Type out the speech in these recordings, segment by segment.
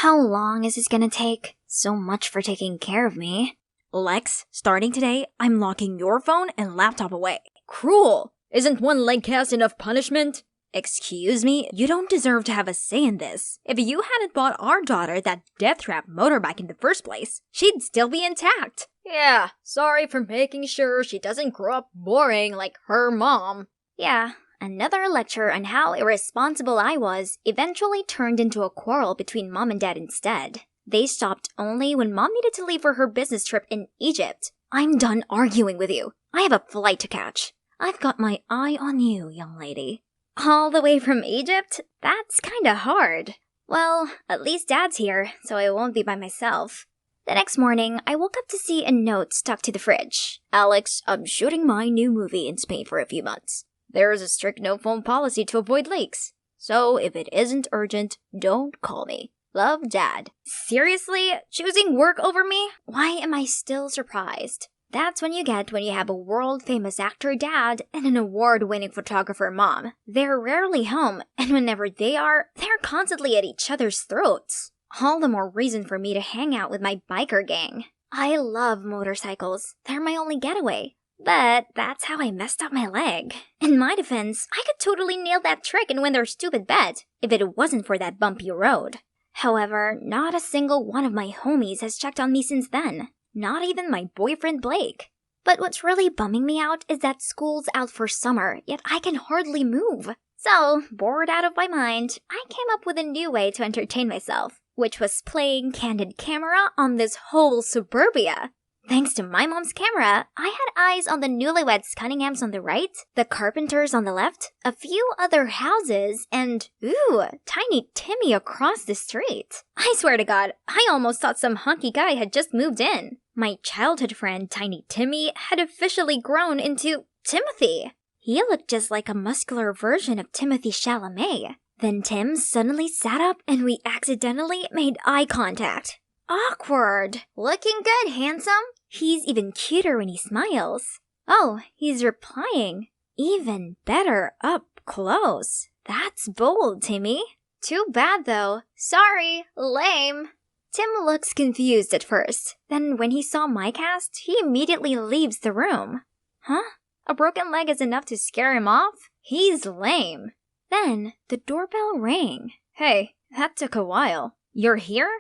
How long is this gonna take? So much for taking care of me. Lex, starting today, I'm locking your phone and laptop away. Cruel! Isn't one leg cast enough punishment? Excuse me, you don't deserve to have a say in this. If you hadn't bought our daughter that death trap motorbike in the first place, she'd still be intact. Yeah, sorry for making sure she doesn't grow up boring like her mom. Yeah, another lecture on how irresponsible I was eventually turned into a quarrel between mom and dad instead. They stopped only when mom needed to leave for her business trip in Egypt. I'm done arguing with you. I have a flight to catch. I've got my eye on you, young lady. All the way from Egypt? That's kinda hard. Well, at least Dad's here, so I won't be by myself. The next morning, I woke up to see a note stuck to the fridge. Alex, I'm shooting my new movie in Spain for a few months. There is a strict no-phone policy to avoid leaks. So if it isn't urgent, don't call me. Love, Dad. Seriously? Choosing work over me? Why am I still surprised? That's when you get when you have a world-famous actor dad and an award-winning photographer mom. They're rarely home, and whenever they are, they're constantly at each other's throats. All the more reason for me to hang out with my biker gang. I love motorcycles. They're my only getaway. But that's how I messed up my leg. In my defense, I could totally nail that trick and win their stupid bet, if it wasn't for that bumpy road. However, not a single one of my homies has checked on me since then. Not even my boyfriend Blake. But what's really bumming me out is that school's out for summer, yet I can hardly move. So, bored out of my mind, I came up with a new way to entertain myself, which was playing candid camera on this whole suburbia. Thanks to my mom's camera, I had eyes on the newlyweds Cunninghams on the right, the Carpenters on the left, a few other houses, and, ooh, tiny Timmy across the street. I swear to God, I almost thought some hunky guy had just moved in. My childhood friend Tiny Timmy had officially grown into Timothy. He looked just like a muscular version of Timothy Chalamet. Then Tim suddenly sat up and we accidentally made eye contact. Awkward. Looking good, handsome? He's even cuter when he smiles. Oh, he's replying. Even better up close. That's bold, Timmy. Too bad, though. Sorry, lame. Tim looks confused at first. Then when he saw my cast, he immediately leaves the room. Huh? A broken leg is enough to scare him off? He's lame. Then the doorbell rang. Hey, that took a while. You're here?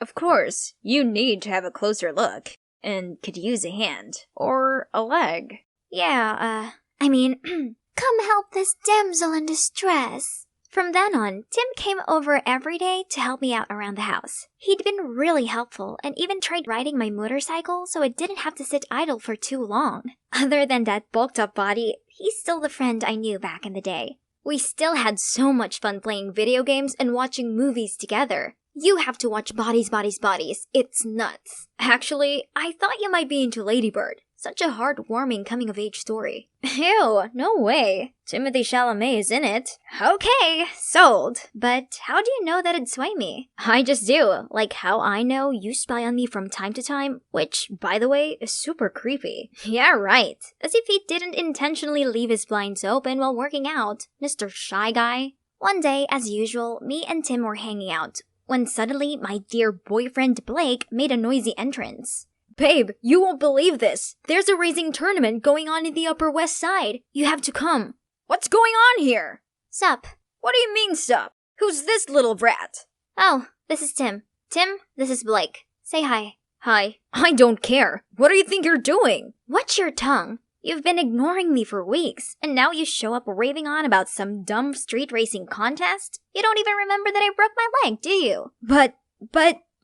Of course, you need to have a closer look, and could use a hand, or a leg. Yeah, come help this damsel in distress. From then on, Tim came over every day to help me out around the house. He'd been really helpful and even tried riding my motorcycle so it didn't have to sit idle for too long. Other than that bulked up body, he's still the friend I knew back in the day. We still had so much fun playing video games and watching movies together. You have to watch Bodies, Bodies, Bodies. It's nuts. Actually, I thought you might be into Lady Bird. Such a heartwarming coming-of-age story. Ew, no way. Timothy Chalamet is in it. Okay, sold. But how do you know that it'd sway me? I just do. Like how I know you spy on me from time to time, which, by the way, is super creepy. Yeah, right. As if he didn't intentionally leave his blinds open while working out, Mr. Shy Guy. One day, as usual, me and Tim were hanging out, when suddenly my dear boyfriend Blake made a noisy entrance. Babe, you won't believe this. There's a racing tournament going on in the Upper West Side. You have to come. What's going on here? Sup? What do you mean, sup? Who's this little brat? Oh, this is Tim. Tim, this is Blake. Say hi. Hi. I don't care. What do you think you're doing? Watch your tongue. You've been ignoring me for weeks, and now you show up raving on about some dumb street racing contest? You don't even remember that I broke my leg, do you? But,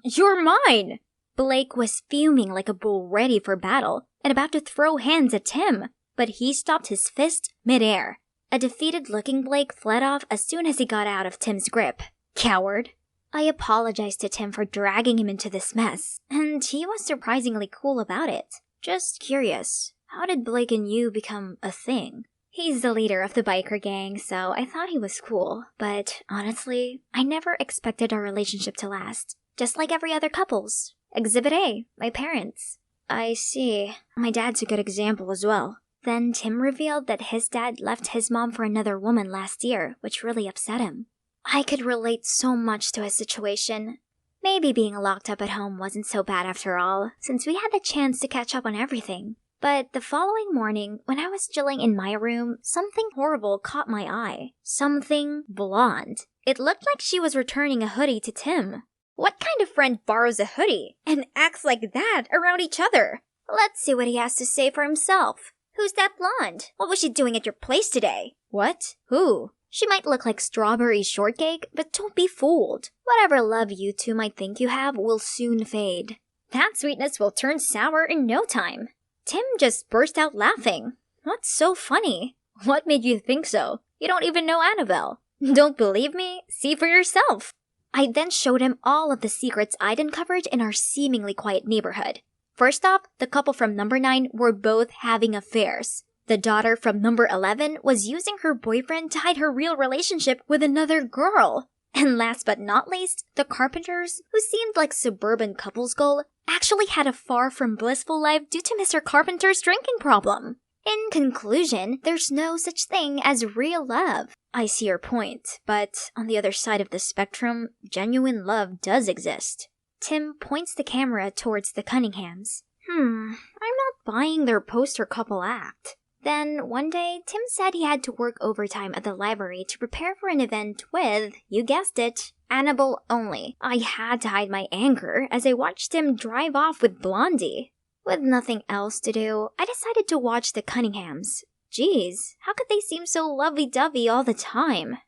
you're mine! Blake was fuming like a bull ready for battle, and about to throw hands at Tim, but he stopped his fist mid-air. A defeated-looking Blake fled off as soon as he got out of Tim's grip. Coward. I apologized to Tim for dragging him into this mess, and he was surprisingly cool about it. Just curious. How did Blake and you become a thing? He's the leader of the biker gang, so I thought he was cool. But honestly, I never expected our relationship to last. Just like every other couple's. Exhibit A, my parents. I see. My dad's a good example as well. Then Tim revealed that his dad left his mom for another woman last year, which really upset him. I could relate so much to his situation. Maybe being locked up at home wasn't so bad after all, since we had the chance to catch up on everything. But the following morning, when I was chilling in my room, something horrible caught my eye. Something blonde. It looked like she was returning a hoodie to Tim. What kind of friend borrows a hoodie and acts like that around each other? Let's see what he has to say for himself. Who's that blonde? What was she doing at your place today? What? Who? She might look like strawberry shortcake, but don't be fooled. Whatever love you two might think you have will soon fade. That sweetness will turn sour in no time. Tim just burst out laughing. What's so funny? What made you think so? You don't even know Annabelle. Don't believe me? See for yourself. I then showed him all of the secrets I'd uncovered in our seemingly quiet neighborhood. First off, the couple from number 9 were both having affairs. The daughter from number 11 was using her boyfriend to hide her real relationship with another girl. And last but not least, the Carpenters, who seemed like suburban couples goal, actually had a far from blissful life due to Mr. Carpenter's drinking problem. In conclusion, there's no such thing as real love. I see your point, but on the other side of the spectrum, genuine love does exist. Tim points the camera towards the Cunninghams. I'm not buying their poster couple act. Then, one day, Tim said he had to work overtime at the library to prepare for an event with, you guessed it, Annabelle only. I had to hide my anger as I watched him drive off with Blondie. With nothing else to do, I decided to watch the Cunninghams. Geez, how could they seem so lovey-dovey all the time?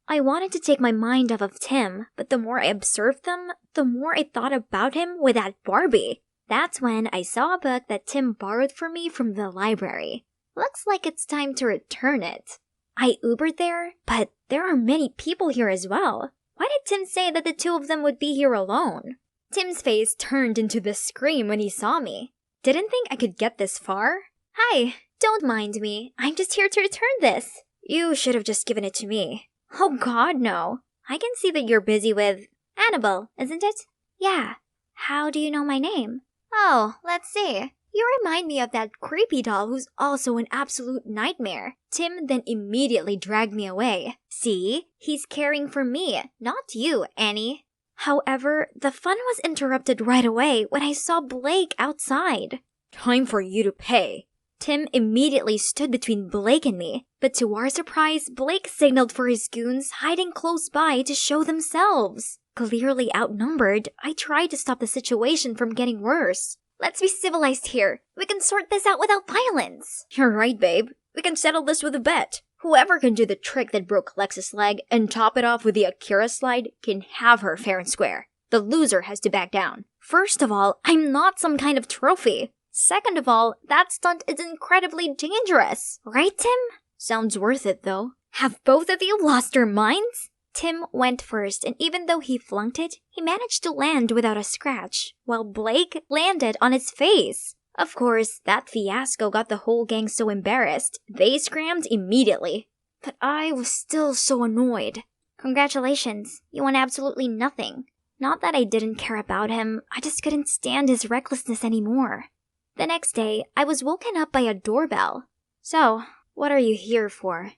I wanted to take my mind off of Tim, but the more I observed them, the more I thought about him with that Barbie. That's when I saw a book that Tim borrowed for me from the library. Looks like it's time to return it. I Ubered there, but there are many people here as well. Why did Tim say that the two of them would be here alone? Tim's face turned into the scream when he saw me. Didn't think I could get this far? Hi, don't mind me. I'm just here to return this. You should have just given it to me. Oh god, no. I can see that you're busy with Annabelle, isn't it? Yeah. How do you know my name? Oh, let's see. You remind me of that creepy doll who's also an absolute nightmare. Tim then immediately dragged me away. See? He's caring for me, not you, Annie. However, the fun was interrupted right away when I saw Blake outside. Time for you to pay. Tim immediately stood between Blake and me, but to our surprise, Blake signaled for his goons hiding close by to show themselves. Clearly outnumbered, I tried to stop the situation from getting worse. Let's be civilized here. We can sort this out without violence. You're right, babe. We can settle this with a bet. Whoever can do the trick that broke Lex's leg and top it off with the Akira slide can have her fair and square. The loser has to back down. First of all, I'm not some kind of trophy. Second of all, that stunt is incredibly dangerous. Right, Tim? Sounds worth it, though. Have both of you lost your minds? Tim went first, and even though he flunked it, he managed to land without a scratch, while Blake landed on his face. Of course, that fiasco got the whole gang so embarrassed, they scrammed immediately. But I was still so annoyed. Congratulations, you won absolutely nothing. Not that I didn't care about him, I just couldn't stand his recklessness anymore. The next day, I was woken up by a doorbell. So, what are you here for?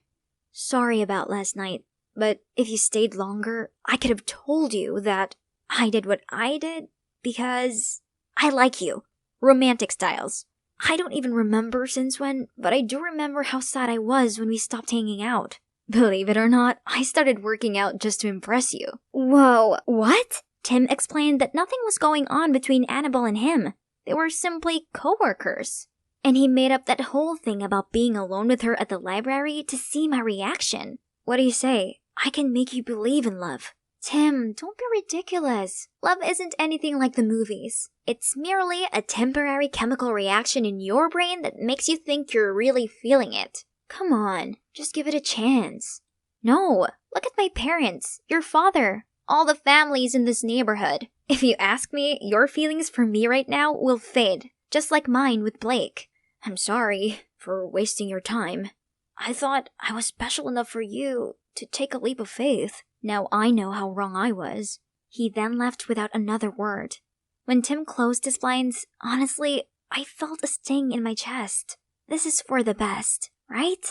Sorry about last night, but if you stayed longer, I could have told you that I did what I did because I like you. Romantic styles. I don't even remember since when, but I do remember how sad I was when we stopped hanging out. Believe it or not, I started working out just to impress you. Whoa, what? Tim explained that nothing was going on between Annabelle and him. They were simply co-workers. And he made up that whole thing about being alone with her at the library to see my reaction. What do you say? I can make you believe in love. Tim, don't be ridiculous. Love isn't anything like the movies. It's merely a temporary chemical reaction in your brain that makes you think you're really feeling it. Come on, just give it a chance. No, look at my parents, your father, all the families in this neighborhood. If you ask me, your feelings for me right now will fade, just like mine with Blake. I'm sorry for wasting your time. I thought I was special enough for you to take a leap of faith. Now I know how wrong I was. He then left without another word. When Tim closed his blinds, honestly, I felt a sting in my chest. This is for the best, right?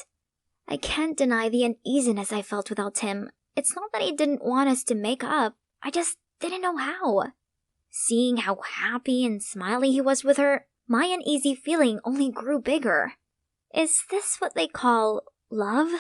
I can't deny the uneasiness I felt without Tim. It's not that I didn't want us to make up. I just didn't know how. Seeing how happy and smiley he was with her, my uneasy feeling only grew bigger. Is this what they call love?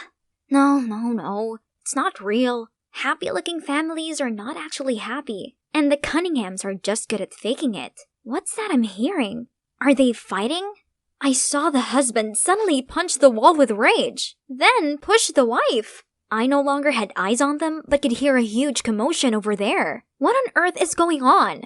No. It's not real. Happy-looking families are not actually happy, and the Cunninghams are just good at faking it. What's that I'm hearing? Are they fighting? I saw the husband suddenly punch the wall with rage, then push the wife. I no longer had eyes on them, but could hear a huge commotion over there. What on earth is going on?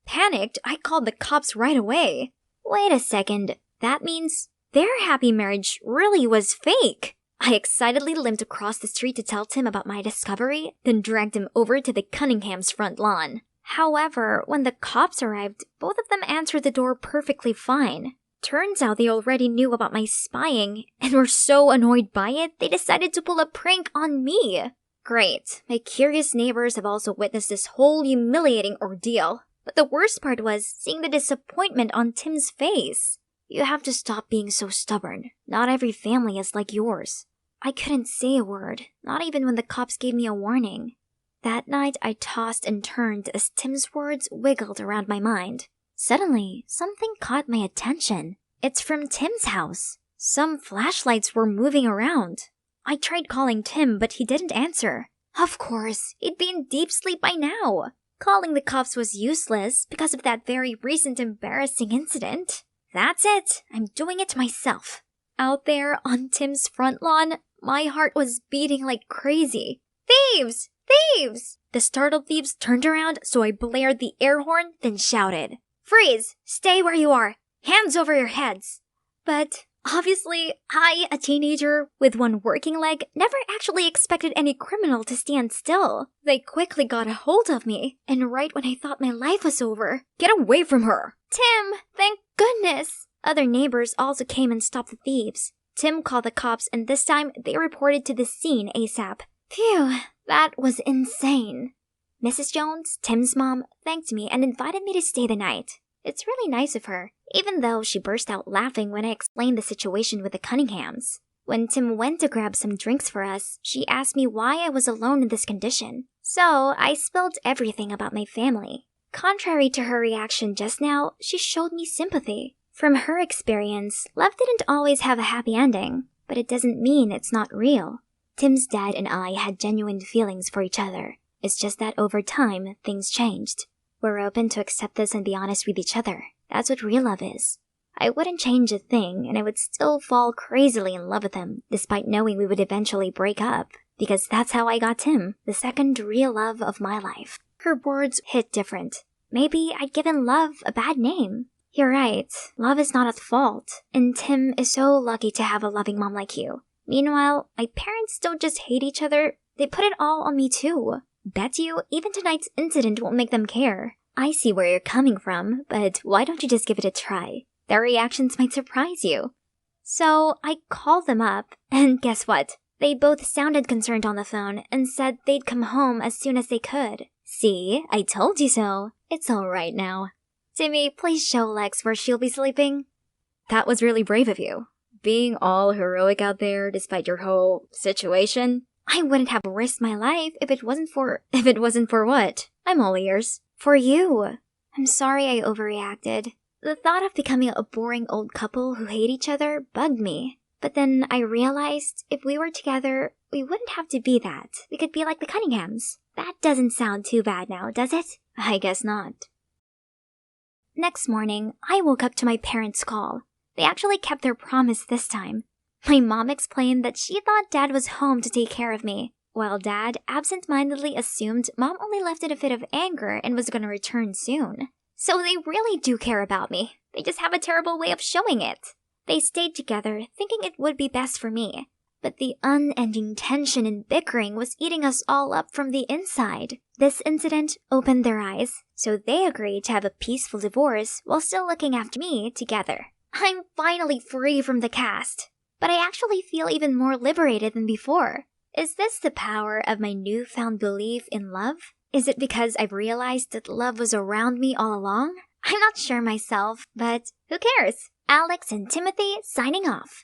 Panicked, I called the cops right away. Wait a second, that means their happy marriage really was fake. I excitedly limped across the street to tell Tim about my discovery, then dragged him over to the Cunninghams' front lawn. However, when the cops arrived, both of them answered the door perfectly fine. Turns out they already knew about my spying, and were so annoyed by it, they decided to pull a prank on me. Great, my curious neighbors have also witnessed this whole humiliating ordeal. But the worst part was seeing the disappointment on Tim's face. You have to stop being so stubborn. Not every family is like yours. I couldn't say a word, not even when the cops gave me a warning. That night, I tossed and turned as Tim's words wiggled around my mind. Suddenly, something caught my attention. It's from Tim's house. Some flashlights were moving around. I tried calling Tim, but he didn't answer. Of course, he'd be in deep sleep by now. Calling the cops was useless because of that very recent embarrassing incident. That's it. I'm doing it myself. Out there on Tim's front lawn, my heart was beating like crazy. Thieves! Thieves! The startled thieves turned around, so I blared the air horn, then shouted, "Freeze! Stay where you are! Hands over your heads!" But obviously, I, a teenager with one working leg, never actually expected any criminal to stand still. They quickly got a hold of me, and right when I thought my life was over, "Get away from her!" Tim, thank goodness! Other neighbors also came and stopped the thieves. Tim called the cops, and this time they reported to the scene ASAP. Phew, that was insane. Mrs. Jones, Tim's mom, thanked me and invited me to stay the night. It's really nice of her, even though she burst out laughing when I explained the situation with the Cunninghams. When Tim went to grab some drinks for us, she asked me why I was alone in this condition. So I spilled everything about my family. Contrary to her reaction just now, she showed me sympathy. From her experience, love didn't always have a happy ending, but it doesn't mean it's not real. Tim's dad and I had genuine feelings for each other. It's just that over time, things changed. We're open to accept this and be honest with each other. That's what real love is. I wouldn't change a thing, and I would still fall crazily in love with him, despite knowing we would eventually break up. Because that's how I got Tim, the second real love of my life. Her words hit different. Maybe I'd given love a bad name. You're right, love is not at fault, and Tim is so lucky to have a loving mom like you. Meanwhile, my parents don't just hate each other, they put it all on me too. Bet you, even tonight's incident won't make them care. I see where you're coming from, but why don't you just give it a try? Their reactions might surprise you. So, I called them up, and guess what? They both sounded concerned on the phone and said they'd come home as soon as they could. See, I told you so. It's alright now. Timmy, please show Lex where she'll be sleeping. That was really brave of you. Being all heroic out there despite your whole situation. I wouldn't have risked my life if it wasn't for what? I'm all ears. For you. I'm sorry I overreacted. The thought of becoming a boring old couple who hate each other bugged me. But then I realized if we were together, we wouldn't have to be that. We could be like the Cunninghams. That doesn't sound too bad now, does it? I guess not. Next morning, I woke up to my parents' call. They actually kept their promise this time. My mom explained that she thought Dad was home to take care of me, while Dad absent-mindedly assumed Mom only left in a fit of anger and was going to return soon. So they really do care about me. They just have a terrible way of showing it. They stayed together, thinking it would be best for me. But the unending tension and bickering was eating us all up from the inside. This incident opened their eyes, so they agreed to have a peaceful divorce while still looking after me together. I'm finally free from the cast. But I actually feel even more liberated than before. Is this the power of my newfound belief in love? Is it because I've realized that love was around me all along? I'm not sure myself, but who cares? Alex and Timothy signing off.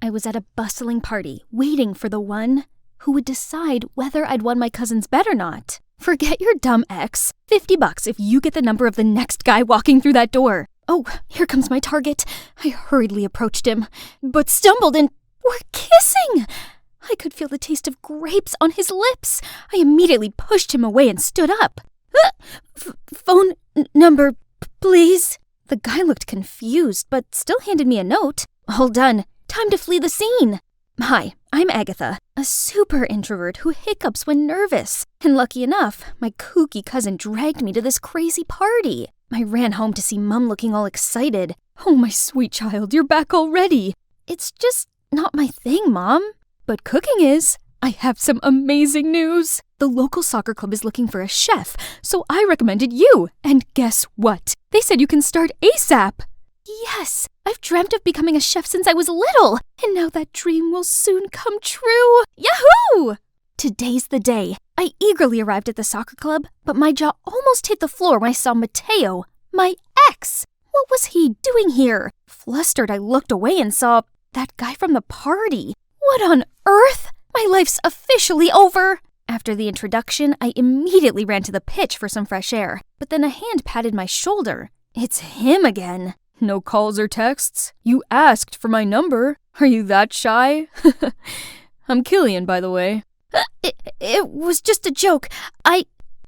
I was at a bustling party, waiting for the one who would decide whether I'd won my cousin's bet or not. Forget your dumb ex. $50 if you get the number of the next guy walking through that door. Oh, here comes my target. I hurriedly approached him, but stumbled and we're kissing. I could feel the taste of grapes on his lips. I immediately pushed him away and stood up. Phone number, please. The guy looked confused, but still handed me a note. All done. Time to flee the scene. Hi, I'm Agatha, a super introvert who hiccups when nervous. And lucky enough, my kooky cousin dragged me to this crazy party. I ran home to see Mum looking all excited. Oh, my sweet child, you're back already. It's just not my thing, Mom. But cooking is. I have some amazing news. The local soccer club is looking for a chef, so I recommended you. And guess what? They said you can start ASAP. Yes, I've dreamt of becoming a chef since I was little, and now that dream will soon come true. Yahoo! Today's the day. I eagerly arrived at the soccer club, but my jaw almost hit the floor when I saw Mateo, my ex. What was he doing here? Flustered, I looked away and saw that guy from the party. What on earth? My life's officially over. After the introduction, I immediately ran to the pitch for some fresh air, but then a hand patted my shoulder. It's him again. No calls or texts? You asked for my number. Are you that shy? I'm Killian, by the way. It was just a joke.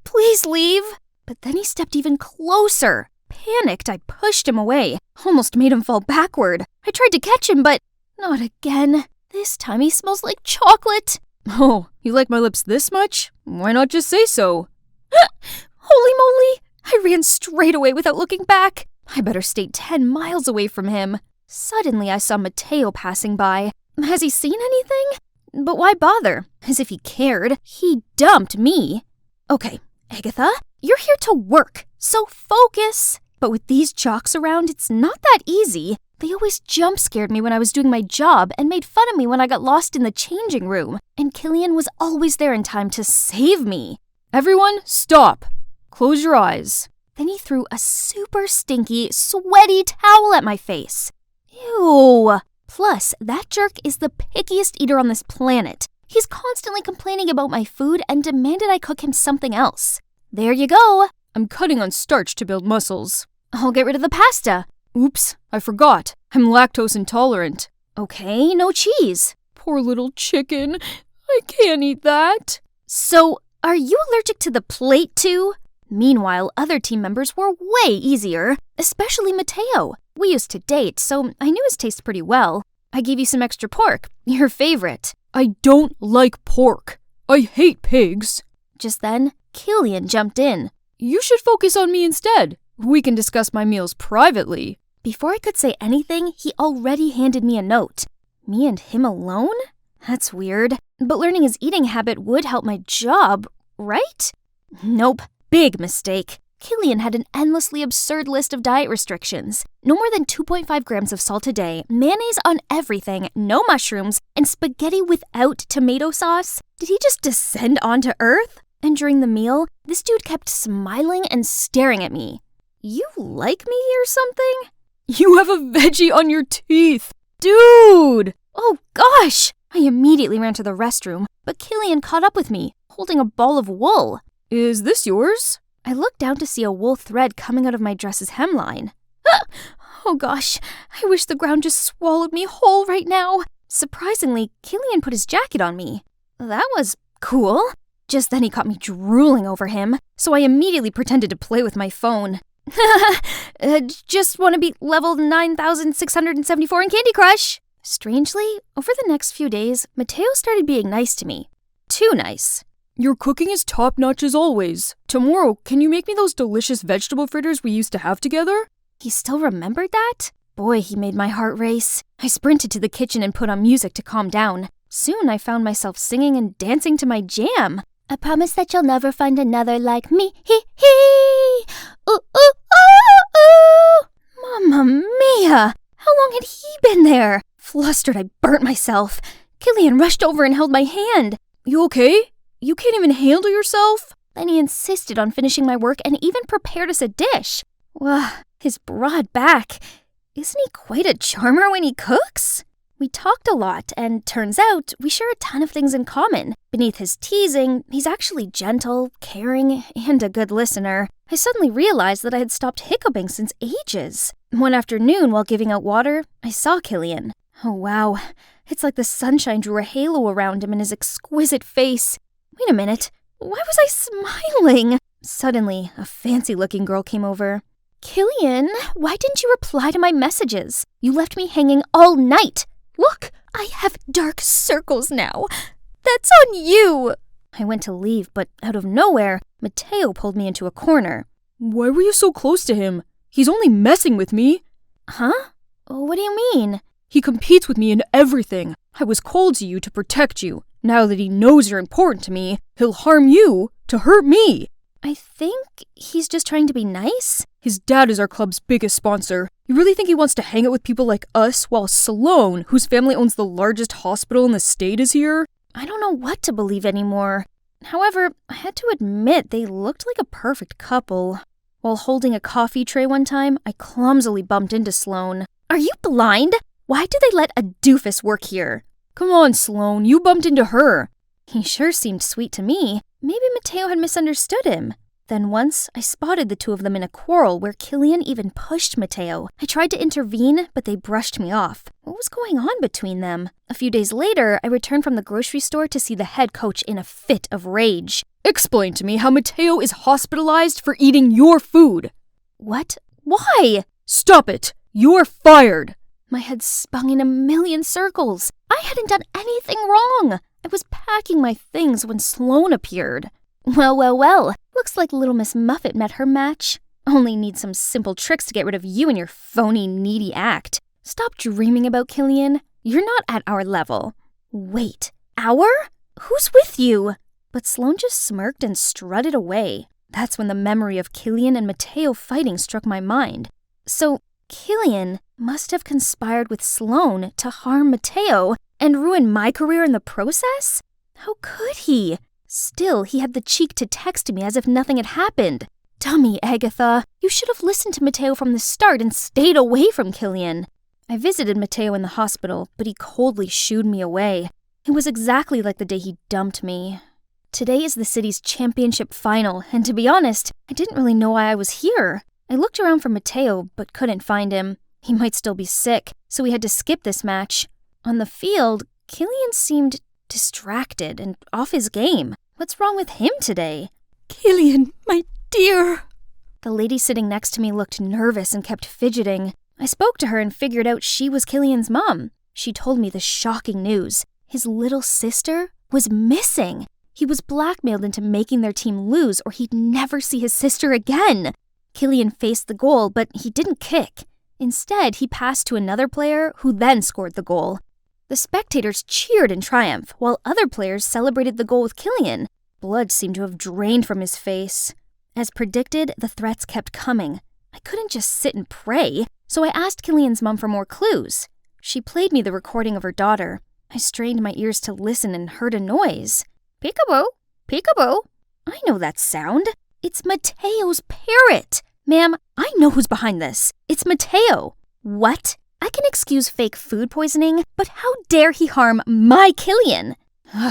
Please leave. But then he stepped even closer. Panicked, I pushed him away. Almost made him fall backward. I tried to catch him, but not again. This time he smells like chocolate. Oh, you like my lips this much? Why not just say so? Holy moly! I ran straight away without looking back. I better stay 10 miles away from him. Suddenly I saw Mateo passing by. Has he seen anything? But why bother? As if he cared. He dumped me. Okay, Agatha, you're here to work, so focus. But with these jocks around, it's not that easy. They always jump scared me when I was doing my job and made fun of me when I got lost in the changing room. And Killian was always there in time to save me. Everyone, stop. Close your eyes. Then he threw a super stinky, sweaty towel at my face. Ew. Plus, that jerk is the pickiest eater on this planet. He's constantly complaining about my food and demanded I cook him something else. There you go. I'm cutting on starch to build muscles. I'll get rid of the pasta. Oops, I forgot. I'm lactose intolerant. Okay, no cheese. Poor little chicken. I can't eat that. So, are you allergic to the plate too? Meanwhile, other team members were way easier, especially Mateo. We used to date, so I knew his taste pretty well. I gave you some extra pork, your favorite. I don't like pork. I hate pigs. Just then, Killian jumped in. You should focus on me instead. We can discuss my meals privately. Before I could say anything, he already handed me a note. Me and him alone? That's weird. But learning his eating habit would help my job, right? Nope. Big mistake. Killian had an endlessly absurd list of diet restrictions. No more than 2.5 grams of salt a day, mayonnaise on everything, no mushrooms, and spaghetti without tomato sauce. Did he just descend onto Earth? And during the meal, this dude kept smiling and staring at me. You like me or something? You have a veggie on your teeth. Dude! Oh gosh! I immediately ran to the restroom, but Killian caught up with me, holding a ball of wool. Is this yours? I looked down to see a wool thread coming out of my dress's hemline. Oh gosh, I wish the ground just swallowed me whole right now. Surprisingly, Killian put his jacket on me. That was cool. Just then he caught me drooling over him, so I immediately pretended to play with my phone. Just want to beat level 9,674 in Candy Crush. Strangely, over the next few days, Mateo started being nice to me. Too nice. Your cooking is top-notch as always. Tomorrow, can you make me those delicious vegetable fritters we used to have together? He still remembered that? Boy, he made my heart race. I sprinted to the kitchen and put on music to calm down. Soon I found myself singing and dancing to my jam. I promise that you'll never find another like me. Hee hee! Ooh, ooh, ooh, ooh! Mamma mia! How long had he been there? Flustered, I burnt myself. Killian rushed over and held my hand. You okay? You can't even handle yourself? Then he insisted on finishing my work and even prepared us a dish. His broad back. Isn't he quite a charmer when he cooks? We talked a lot, and turns out we share a ton of things in common. Beneath his teasing, he's actually gentle, caring, and a good listener. I suddenly realized that I had stopped hiccuping since ages. One afternoon, while giving out water, I saw Killian. Oh wow, it's like the sunshine drew a halo around him and his exquisite face. Wait a minute, why was I smiling? Suddenly, a fancy-looking girl came over. Killian, why didn't you reply to my messages? You left me hanging all night. Look, I have dark circles now. That's on you. I went to leave, but out of nowhere, Mateo pulled me into a corner. Why were you so close to him? He's only messing with me. Huh? What do you mean? He competes with me in everything. I was cold to you to protect you. Now that he knows you're important to me, he'll harm you to hurt me. I think he's just trying to be nice. His dad is our club's biggest sponsor. You really think he wants to hang out with people like us while Sloan, whose family owns the largest hospital in the state, is here? I don't know what to believe anymore. However, I had to admit they looked like a perfect couple. While holding a coffee tray one time, I clumsily bumped into Sloan. Are you blind? Why do they let a doofus work here? Come on, Sloan, you bumped into her. He sure seemed sweet to me. Maybe Mateo had misunderstood him. Then once, I spotted the two of them in a quarrel where Killian even pushed Mateo. I tried to intervene, but they brushed me off. What was going on between them? A few days later, I returned from the grocery store to see the head coach in a fit of rage. Explain to me how Mateo is hospitalized for eating your food. What? Why? Stop it! You're fired! My head spun in a million circles. I hadn't done anything wrong. I was packing my things when Sloan appeared. Well. Looks like Little Miss Muffet met her match. Only need some simple tricks to get rid of you and your phony, needy act. Stop dreaming about Killian. You're not at our level. Wait, our? Who's with you? But Sloan just smirked and strutted away. That's when the memory of Killian and Mateo fighting struck my mind. So, Killian must have conspired with Sloan to harm Mateo and ruin my career in the process? How could he? Still, he had the cheek to text me as if nothing had happened. Dummy, Agatha. You should have listened to Mateo from the start and stayed away from Killian. I visited Mateo in the hospital, but he coldly shooed me away. It was exactly like the day he dumped me. Today is the city's championship final, and to be honest, I didn't really know why I was here. I looked around for Mateo, but couldn't find him. He might still be sick, so we had to skip this match. On the field, Killian seemed distracted and off his game. What's wrong with him today? Killian, my dear. The lady sitting next to me looked nervous and kept fidgeting. I spoke to her and figured out she was Killian's mom. She told me the shocking news. His little sister was missing. He was blackmailed into making their team lose or he'd never see his sister again. Killian faced the goal, but he didn't kick. Instead, he passed to another player who then scored the goal. The spectators cheered in triumph, while other players celebrated the goal with Killian. Blood seemed to have drained from his face. As predicted, the threats kept coming. I couldn't just sit and pray, so I asked Killian's mom for more clues. She played me the recording of her daughter. I strained my ears to listen and heard a noise. Peekaboo, peekaboo. I know that sound. It's Mateo's parrot. Ma'am, I know who's behind this. It's Mateo. What? I can excuse fake food poisoning, but how dare he harm my Killian?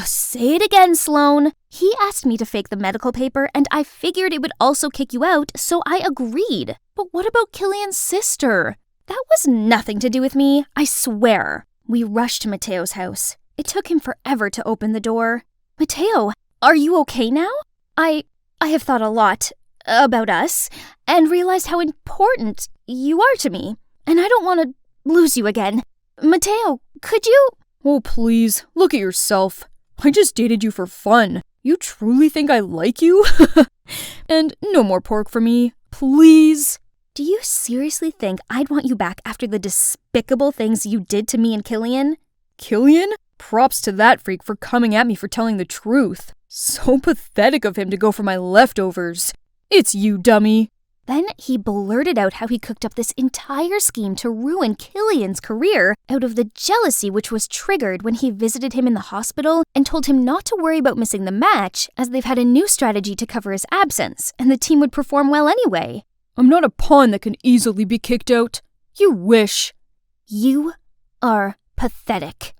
Say it again, Sloan. He asked me to fake the medical paper, and I figured it would also kick you out, so I agreed. But what about Killian's sister? That was nothing to do with me, I swear. We rushed to Mateo's house. It took him forever to open the door. Mateo, are you okay now? I have thought a lot about us, and realized how important you are to me, and I don't want to lose you again. Mateo, could you? Oh, please, look at yourself. I just dated you for fun. You truly think I like you? And no more pork for me, please. Do you seriously think I'd want you back after the despicable things you did to me and Killian? Killian? Props to that freak for coming at me for telling the truth. So pathetic of him to go for my leftovers. It's you, dummy. Then he blurted out how he cooked up this entire scheme to ruin Killian's career out of the jealousy which was triggered when he visited him in the hospital and told him not to worry about missing the match as they've had a new strategy to cover his absence and the team would perform well anyway. I'm not a pawn that can easily be kicked out. You wish. You are Pathetic.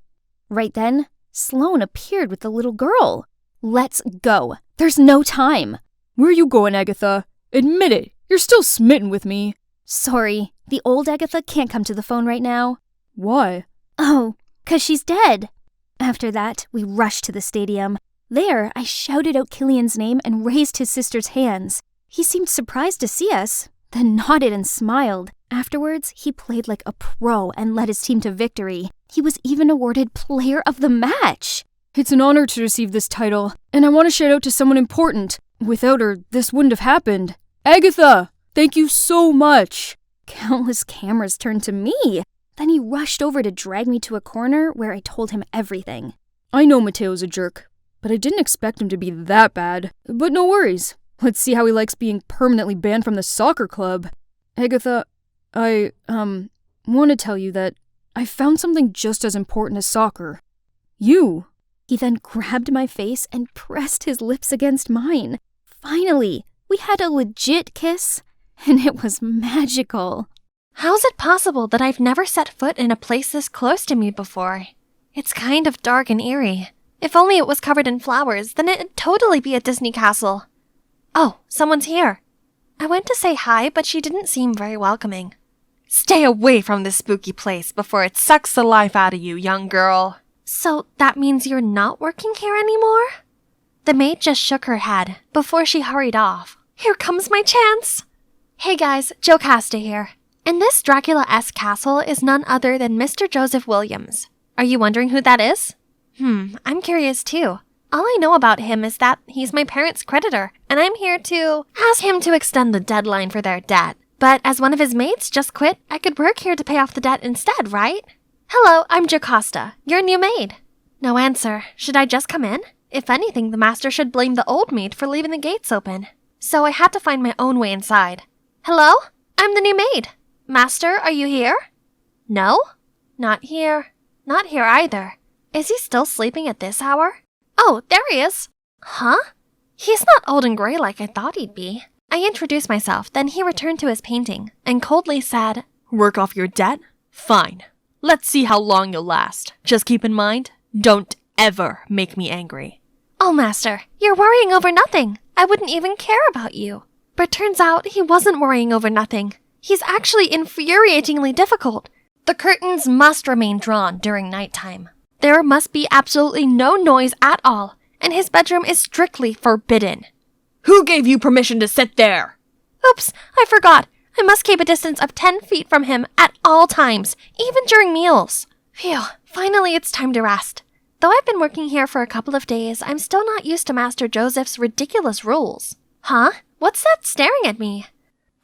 Right then, Sloane appeared with the little girl. Let's go. There's no time. Where are you going, Agatha? Admit it. You're still smitten with me. Sorry, the old Agatha can't come to the phone right now. Why? Oh, 'cause she's dead. After that, we rushed to the stadium. There, I shouted out Killian's name and raised his sister's hands. He seemed surprised to see us, then nodded and smiled. Afterwards, he played like a pro and led his team to victory. He was even awarded Player of the Match. It's an honor to receive this title, and I want to shout out to someone important. Without her, this wouldn't have happened. Agatha, thank you so much. Countless cameras turned to me. Then he rushed over to drag me to a corner where I told him everything. I know Mateo's a jerk, but I didn't expect him to be that bad. But no worries. Let's see how he likes being permanently banned from the soccer club. Agatha, I want to tell you that I found something just as important as soccer. You. He then grabbed my face and pressed his lips against mine. Finally, we had a legit kiss, and it was magical. How's it possible that I've never set foot in a place this close to me before? It's kind of dark and eerie. If only it was covered in flowers, then it'd totally be a Disney castle. Oh, someone's here. I went to say hi, but she didn't seem very welcoming. Stay away from this spooky place before it sucks the life out of you, young girl. So that means you're not working here anymore? The maid just shook her head before she hurried off. Here comes my chance! Hey guys, Jocasta here. And this Dracula-esque castle is none other than Mr. Joseph Williams. Are you wondering who that is? I'm curious too. All I know about him is that he's my parents' creditor, and I'm here to ask him to extend the deadline for their debt. But as one of his mates just quit, I could work here to pay off the debt instead, right? Hello, I'm Jocasta, your new maid. No answer. Should I just come in? If anything, the master should blame the old maid for leaving the gates open. So I had to find my own way inside. Hello? I'm the new maid. Master, are you here? No? Not here. Not here either. Is he still sleeping at this hour? Oh, there he is. Huh? He's not old and gray like I thought he'd be. I introduced myself, then he returned to his painting and coldly said, Work off your debt? Fine. Let's see how long you'll last. Just keep in mind, don't ever make me angry. Oh, master, you're worrying over nothing. I wouldn't even care about you. But turns out he wasn't worrying over nothing. He's actually infuriatingly difficult. The curtains must remain drawn during nighttime. There must be absolutely no noise at all, and his bedroom is strictly forbidden. Who gave you permission to sit there? Oops, I forgot. I must keep a distance of 10 feet from him at all times, even during meals. Phew, finally it's time to rest. Though I've been working here for a couple of days, I'm still not used to Master Joseph's ridiculous rules. Huh? What's that staring at me?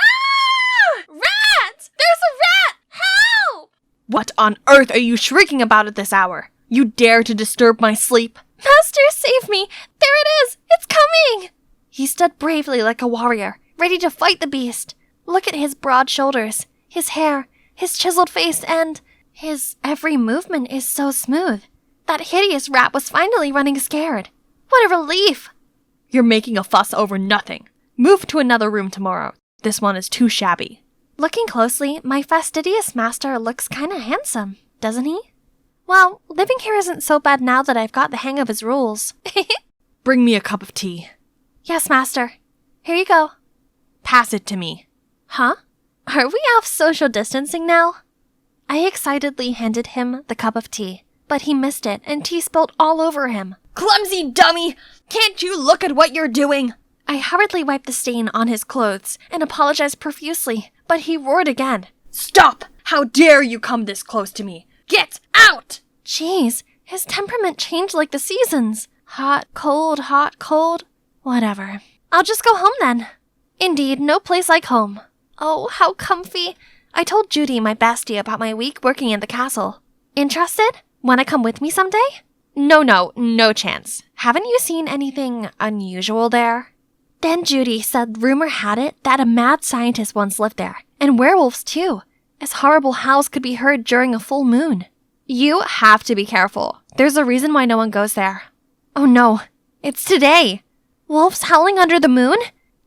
Ah! Rat! There's a rat! Help! What on earth are you shrieking about at this hour? You dare to disturb my sleep? Master, save me! There it is! It's coming! He stood bravely like a warrior, ready to fight the beast. Look at his broad shoulders, his hair, his chiseled face, and his every movement is so smooth. That hideous rat was finally running scared. What a relief! You're making a fuss over nothing. Move to another room tomorrow. This one is too shabby. Looking closely, my fastidious master looks kinda handsome, doesn't he? Well, living here isn't so bad now that I've got the hang of his rules. Bring me a cup of tea. Yes, master. Here you go. Pass it to me. Huh? Are we off social distancing now? I excitedly handed him the cup of tea, but he missed it and tea spilled all over him. Clumsy dummy! Can't you look at what you're doing? I hurriedly wiped the stain on his clothes and apologized profusely, but he roared again. Stop! How dare you come this close to me? Get out! Jeez, his temperament changed like the seasons. Hot, cold. Whatever. I'll just go home then. Indeed, no place like home. Oh, how comfy. I told Judy, my bestie, about my week working in the castle. Interested? Wanna come with me someday? No chance. Haven't you seen anything unusual there? Then Judy said rumor had it that a mad scientist once lived there, and werewolves too, as horrible howls could be heard during a full moon. You have to be careful. There's a reason why no one goes there. Oh no, it's today. Wolves howling under the moon?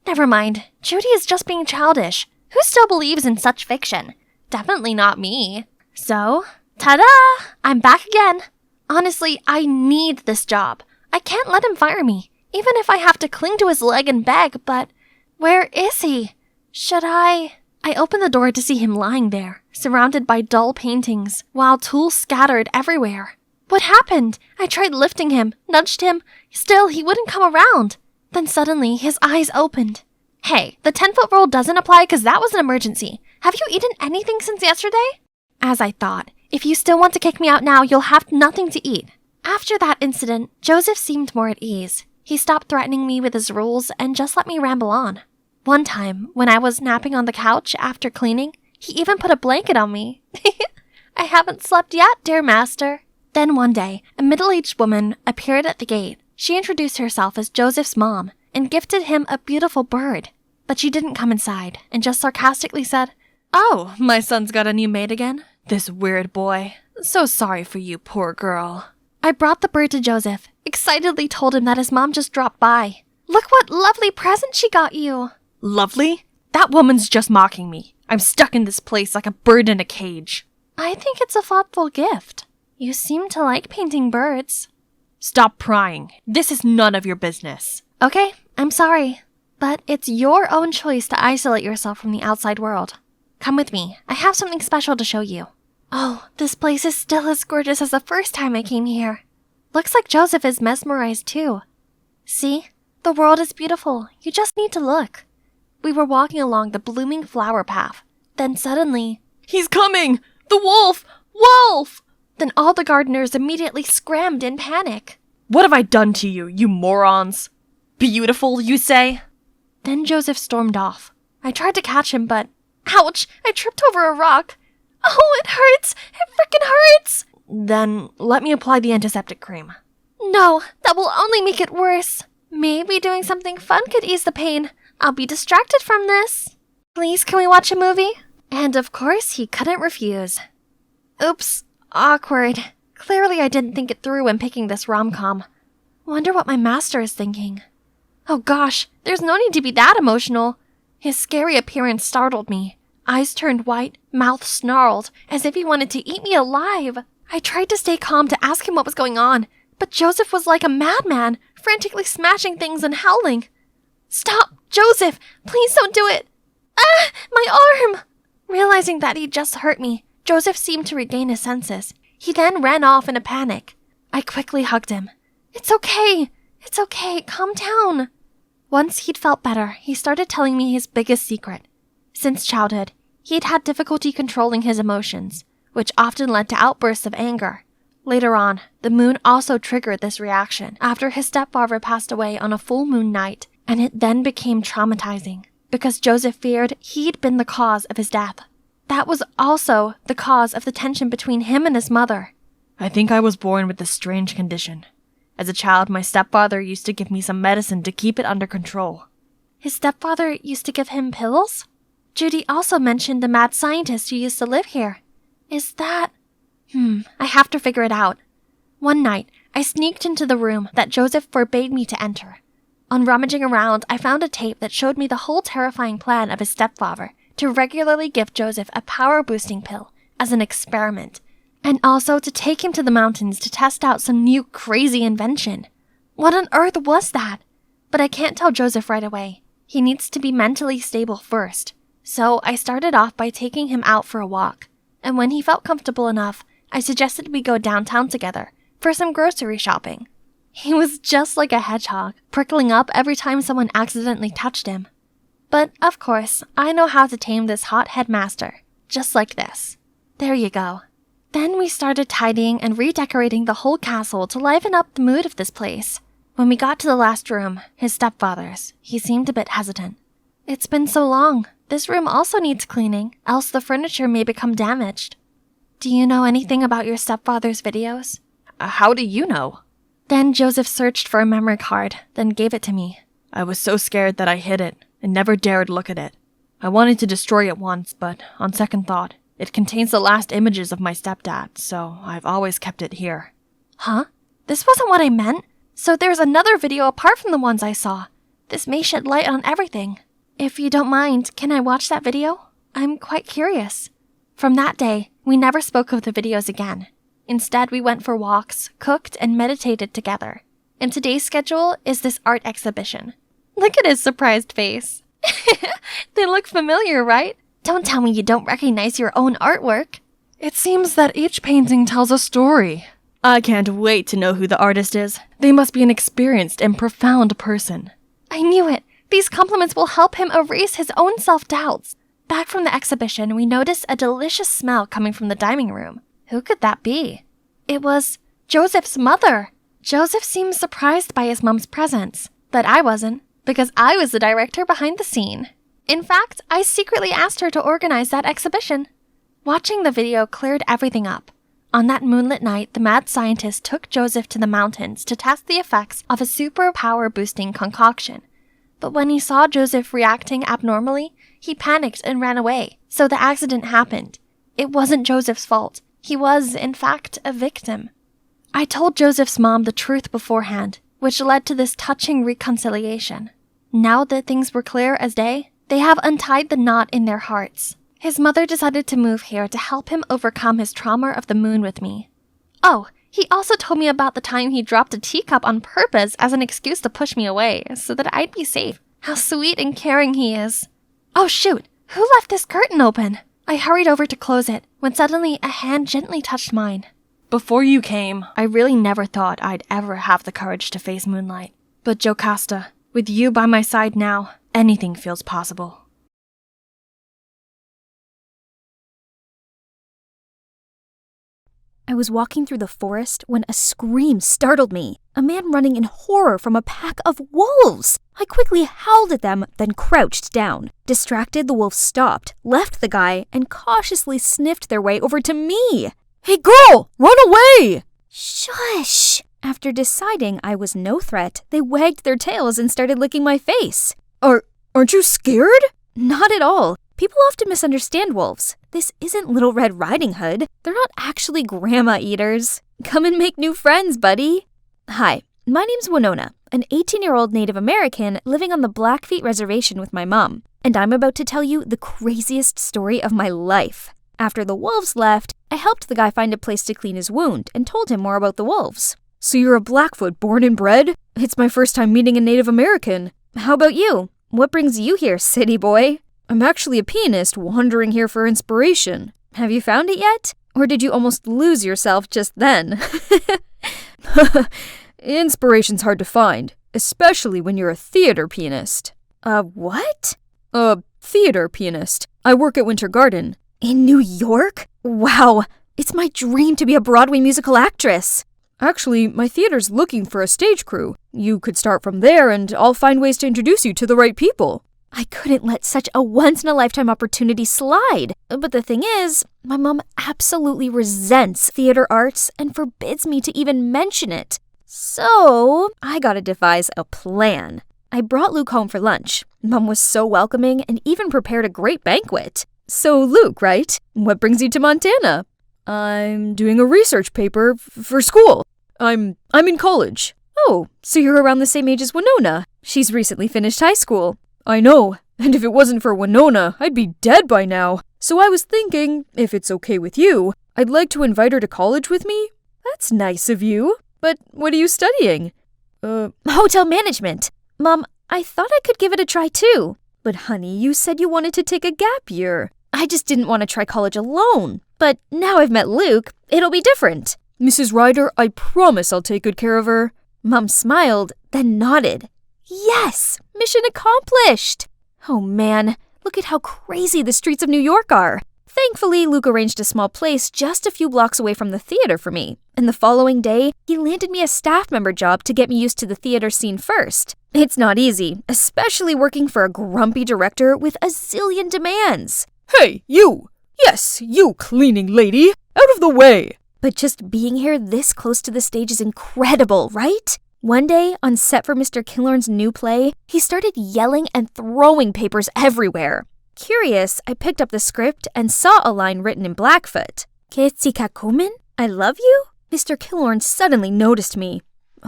Never mind, Judy is just being childish. Who still believes in such fiction? Definitely not me. So, Ta-da! I'm back again. Honestly, I need this job. I can't let him fire me, even if I have to cling to his leg and beg, but where is he? Should I opened the door to see him lying there, surrounded by dull paintings, while tools scattered everywhere. What happened? I tried lifting him, nudged him. Still, he wouldn't come around. Then suddenly, his eyes opened. Hey, the 10-foot rule doesn't apply because that was an emergency. Have you eaten anything since yesterday? As I thought, if you still want to kick me out now, you'll have nothing to eat. After that incident, Joseph seemed more at ease. He stopped threatening me with his rules and just let me ramble on. One time, when I was napping on the couch after cleaning, he even put a blanket on me. I haven't slept yet, dear master. Then one day, a middle-aged woman appeared at the gate. She introduced herself as Joseph's mom and gifted him a beautiful bird. But she didn't come inside and just sarcastically said, "Oh, my son's got a new maid again? This weird boy. So sorry for you, poor girl." I brought the bird to Joseph, excitedly told him that his mom just dropped by. "Look what lovely present she got you." Lovely? That woman's just mocking me. I'm stuck in this place like a bird in a cage. I think it's a thoughtful gift. You seem to like painting birds. Stop prying. This is none of your business. Okay, I'm sorry. But it's your own choice to isolate yourself from the outside world. Come with me. I have something special to show you. Oh, this place is still as gorgeous as the first time I came here. Looks like Joseph is mesmerized too. See? The world is beautiful. You just need to look. We were walking along the blooming flower path. Then suddenly, "He's coming! The wolf! Wolf!" Then all the gardeners immediately scrammed in panic. What have I done to you, you morons? Beautiful, you say? Then Joseph stormed off. I tried to catch him, but ouch! I tripped over a rock. Oh, it hurts! It frickin' hurts! Then let me apply the antiseptic cream. No, that will only make it worse. Maybe doing something fun could ease the pain. I'll be distracted from this. Please, can we watch a movie? And of course, he couldn't refuse. Oops, awkward. Clearly I didn't think it through when picking this rom-com. Wonder what my master is thinking. Oh gosh, there's no need to be that emotional. His scary appearance startled me. Eyes turned white, mouth snarled, as if he wanted to eat me alive. I tried to stay calm to ask him what was going on, but Joseph was like a madman, frantically smashing things and howling. Stop, Joseph! Please don't do it! Ah, my arm! Realizing that he'd just hurt me, Joseph seemed to regain his senses. He then ran off in a panic. I quickly hugged him. It's okay, calm down. Once he'd felt better, he started telling me his biggest secret. Since childhood, he'd had difficulty controlling his emotions, which often led to outbursts of anger. Later on, the moon also triggered this reaction after his stepfather passed away on a full moon night, and it then became traumatizing because Joseph feared he'd been the cause of his death. That was also the cause of the tension between him and his mother. I think I was born with this strange condition. As a child, my stepfather used to give me some medicine to keep it under control. His stepfather used to give him pills? Judy also mentioned the mad scientist who used to live here. Is that... I have to figure it out. One night, I sneaked into the room that Joseph forbade me to enter. On rummaging around, I found a tape that showed me the whole terrifying plan of his stepfather to regularly give Joseph a power-boosting pill as an experiment, and also to take him to the mountains to test out some new crazy invention. What on earth was that? But I can't tell Joseph right away. He needs to be mentally stable first. So I started off by taking him out for a walk, and when he felt comfortable enough, I suggested we go downtown together for some grocery shopping. He was just like a hedgehog, prickling up every time someone accidentally touched him. But, of course, I know how to tame this hot headmaster, just like this. There you go. Then we started tidying and redecorating the whole castle to liven up the mood of this place. When we got to the last room, his stepfather's, he seemed a bit hesitant. It's been so long. This room also needs cleaning, else the furniture may become damaged. Do you know anything about your stepfather's videos? How do you know? Then Joseph searched for a memory card, then gave it to me. I was so scared that I hid it and never dared look at it. I wanted to destroy it once, but on second thought, it contains the last images of my stepdad, so I've always kept it here. Huh? This wasn't what I meant. So there's another video apart from the ones I saw. This may shed light on everything. If you don't mind, can I watch that video? I'm quite curious. From that day, we never spoke of the videos again. Instead, we went for walks, cooked, and meditated together. And today's schedule is this art exhibition. Look at his surprised face. They look familiar, right? Don't tell me you don't recognize your own artwork. It seems that each painting tells a story. I can't wait to know who the artist is. They must be an experienced and profound person. I knew it. These compliments will help him erase his own self-doubts. Back from the exhibition, we noticed a delicious smell coming from the dining room. Who could that be? It was Joseph's mother. Joseph seemed surprised by his mom's presence, but I wasn't, because I was the director behind the scene. In fact, I secretly asked her to organize that exhibition. Watching the video cleared everything up. On that moonlit night, the mad scientist took Joseph to the mountains to test the effects of a super power-boosting concoction. But when he saw Joseph reacting abnormally, he panicked and ran away. So the accident happened. It wasn't Joseph's fault. He was, in fact, a victim. I told Joseph's mom the truth beforehand, which led to this touching reconciliation. Now that things were clear as day, they have untied the knot in their hearts. His mother decided to move here to help him overcome his trauma of the moon with me. Oh, he also told me about the time he dropped a teacup on purpose as an excuse to push me away so that I'd be safe. How sweet and caring he is. Oh shoot, who left this curtain open? I hurried over to close it when suddenly a hand gently touched mine. Before you came, I really never thought I'd ever have the courage to face moonlight. But Jocasta, with you by my side now, anything feels possible. I was walking through the forest when a scream startled me. A man running in horror from a pack of wolves. I quickly howled at them, then crouched down. Distracted, the wolves stopped, left the guy, and cautiously sniffed their way over to me. Hey girl, run away! Shush! After deciding I was no threat, they wagged their tails and started licking my face. Aren't you scared? Not at all. People often misunderstand wolves. This isn't Little Red Riding Hood. They're not actually grandma eaters. Come and make new friends, buddy. Hi, my name's Winona, an 18-year-old Native American living on the Blackfeet Reservation with my mom. And I'm about to tell you the craziest story of my life. After the wolves left, I helped the guy find a place to clean his wound and told him more about the wolves. So you're a Blackfoot born and bred? It's my first time meeting a Native American. How about you? What brings you here, city boy? I'm actually a pianist wandering here for inspiration. Have you found it yet? Or did you almost lose yourself just then? Inspiration's hard to find, especially when you're a theater pianist. What? A theater pianist. I work at Winter Garden. In New York? Wow, it's my dream to be a Broadway musical actress. Actually, my theater's looking for a stage crew. You could start from there and I'll find ways to introduce you to the right people. I couldn't let such a once-in-a-lifetime opportunity slide. But the thing is, my mom absolutely resents theater arts and forbids me to even mention it. So, I gotta devise a plan. I brought Luke home for lunch. Mom was so welcoming and even prepared a great banquet. So, Luke, right? What brings you to Montana? I'm doing a research paper for school. I'm in college. Oh, so you're around the same age as Winona. She's recently finished high school. I know, and if it wasn't for Winona, I'd be dead by now. So I was thinking, if it's okay with you, I'd like to invite her to college with me. That's nice of you. But what are you studying? Hotel management. Mom, I thought I could give it a try too. But honey, you said you wanted to take a gap year. I just didn't want to try college alone. But now I've met Luke, it'll be different. Mrs. Ryder, I promise I'll take good care of her. Mom smiled, then nodded. Yes! Mission accomplished! Oh man, look at how crazy the streets of New York are. Thankfully, Luke arranged a small place just a few blocks away from the theater for me. And the following day, he landed me a staff member job to get me used to the theater scene first. It's not easy, especially working for a grumpy director with a zillion demands. Hey, you! Yes, you cleaning lady! Out of the way! But just being here this close to the stage is incredible, right? One day, on set for Mr. Killorn's new play, he started yelling and throwing papers everywhere. Curious, I picked up the script and saw a line written in Blackfoot. Ketzikakumen? I love you? Mr. Killorn suddenly noticed me.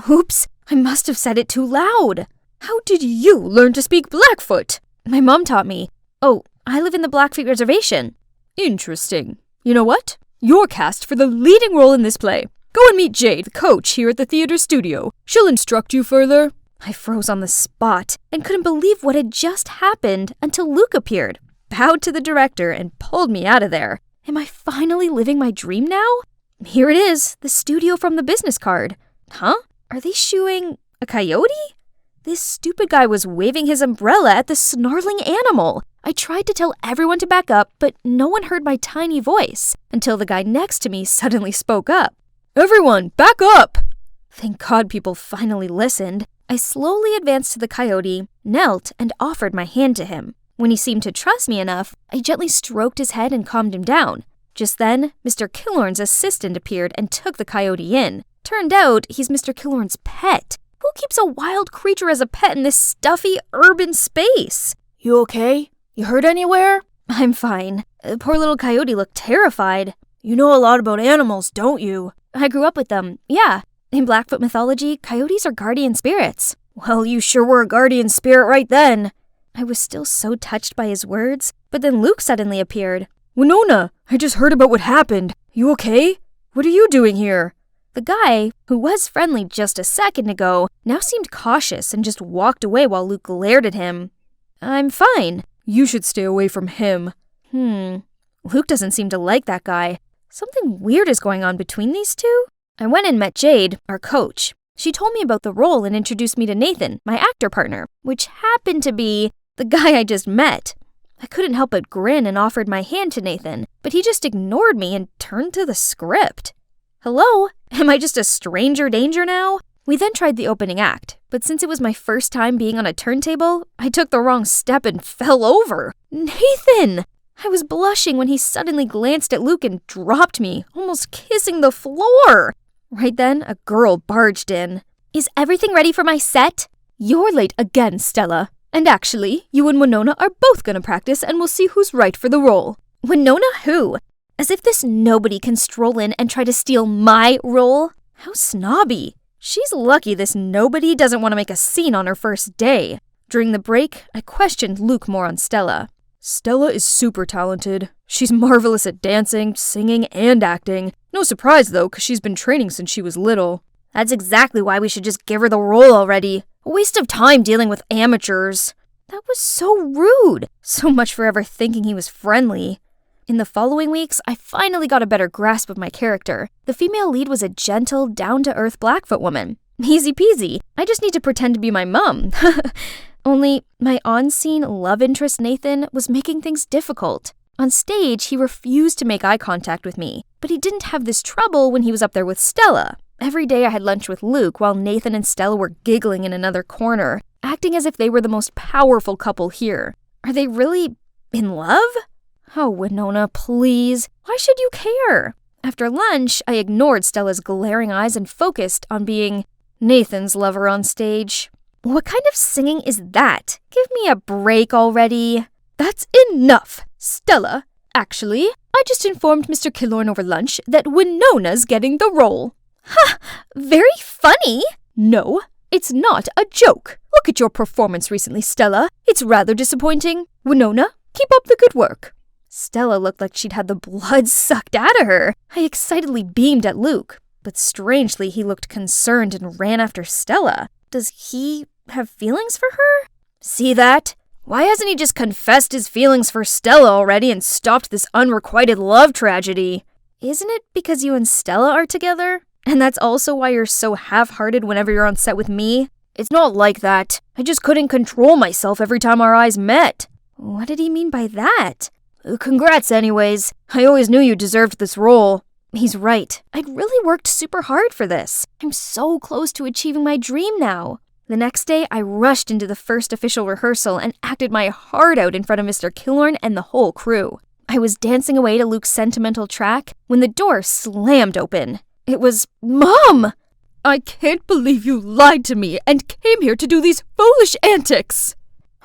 Oops, I must have said it too loud. How did you learn to speak Blackfoot? My mom taught me. Oh, I live in the Blackfeet Reservation. Interesting. You know what? You're cast for the leading role in this play. Go and meet Jade, the coach here at the theater studio. She'll instruct you further. I froze on the spot and couldn't believe what had just happened until Luke appeared, bowed to the director, and pulled me out of there. Am I finally living my dream now? Here it is, the studio from the business card. Huh? Are they shooing a coyote? This stupid guy was waving his umbrella at the snarling animal. I tried to tell everyone to back up, but no one heard my tiny voice until the guy next to me suddenly spoke up. Everyone, back up! Thank God people finally listened. I slowly advanced to the coyote, knelt, and offered my hand to him. When he seemed to trust me enough, I gently stroked his head and calmed him down. Just then, Mr. Killorn's assistant appeared and took the coyote in. Turned out, he's Mr. Killorn's pet. Who keeps a wild creature as a pet in this stuffy, urban space? You okay? You hurt anywhere? I'm fine. The poor little coyote looked terrified. You know a lot about animals, don't you? I grew up with them, yeah. In Blackfoot mythology, coyotes are guardian spirits. Well, you sure were a guardian spirit right then. I was still so touched by his words, but then Luke suddenly appeared. Winona, I just heard about what happened. You okay? What are you doing here? The guy, who was friendly just a second ago, now seemed cautious and just walked away while Luke glared at him. I'm fine. You should stay away from him. Luke doesn't seem to like that guy. Something weird is going on between these two. I went and met Jade, our coach. She told me about the role and introduced me to Nathan, my actor partner, which happened to be the guy I just met. I couldn't help but grin and offered my hand to Nathan, but he just ignored me and turned to the script. Hello? Am I just a stranger danger now? We then tried the opening act, but since it was my first time being on a turntable, I took the wrong step and fell over. Nathan! I was blushing when he suddenly glanced at Luke and dropped me, almost kissing the floor. Right then, a girl barged in. Is everything ready for my set? You're late again, Stella. And actually, you and Winona are both gonna practice and we'll see who's right for the role. Winona who? As if this nobody can stroll in and try to steal my role. How snobby. She's lucky this nobody doesn't want to make a scene on her first day. During the break, I questioned Luke more on Stella. Stella is super talented. She's marvelous at dancing, singing, and acting. No surprise though, because she's been training since she was little. That's exactly why we should just give her the role already. A waste of time dealing with amateurs. That was so rude. So much for ever thinking he was friendly. In the following weeks, I finally got a better grasp of my character. The female lead was a gentle, down-to-earth Blackfoot woman. Easy peasy. I just need to pretend to be my mom. Only, my on-scene love interest Nathan was making things difficult. On stage, he refused to make eye contact with me, but he didn't have this trouble when he was up there with Stella. Every day I had lunch with Luke while Nathan and Stella were giggling in another corner, acting as if they were the most powerful couple here. Are they really in love? Oh, Winona, please. Why should you care? After lunch, I ignored Stella's glaring eyes and focused on being Nathan's lover on stage. What kind of singing is that? Give me a break already. That's enough, Stella. Actually, I just informed Mr. Killorn over lunch that Winona's getting the role. Ha! Very funny. No, it's not a joke. Look at your performance recently, Stella. It's rather disappointing. Winona, keep up the good work. Stella looked like she'd had the blood sucked out of her. I excitedly beamed at Luke, but strangely he looked concerned and ran after Stella. Does he have feelings for her? See that? Why hasn't he just confessed his feelings for Stella already and stopped this unrequited love tragedy? Isn't it because you and Stella are together? And that's also why you're so half-hearted whenever you're on set with me? It's not like that. I just couldn't control myself every time our eyes met. What did he mean by that? Congrats anyways. I always knew you deserved this role. He's right. I'd really worked super hard for this. I'm so close to achieving my dream now. The next day, I rushed into the first official rehearsal and acted my heart out in front of Mr. Killorn and the whole crew. I was dancing away to Luke's sentimental track when the door slammed open. It was Mom! I can't believe you lied to me and came here to do these foolish antics.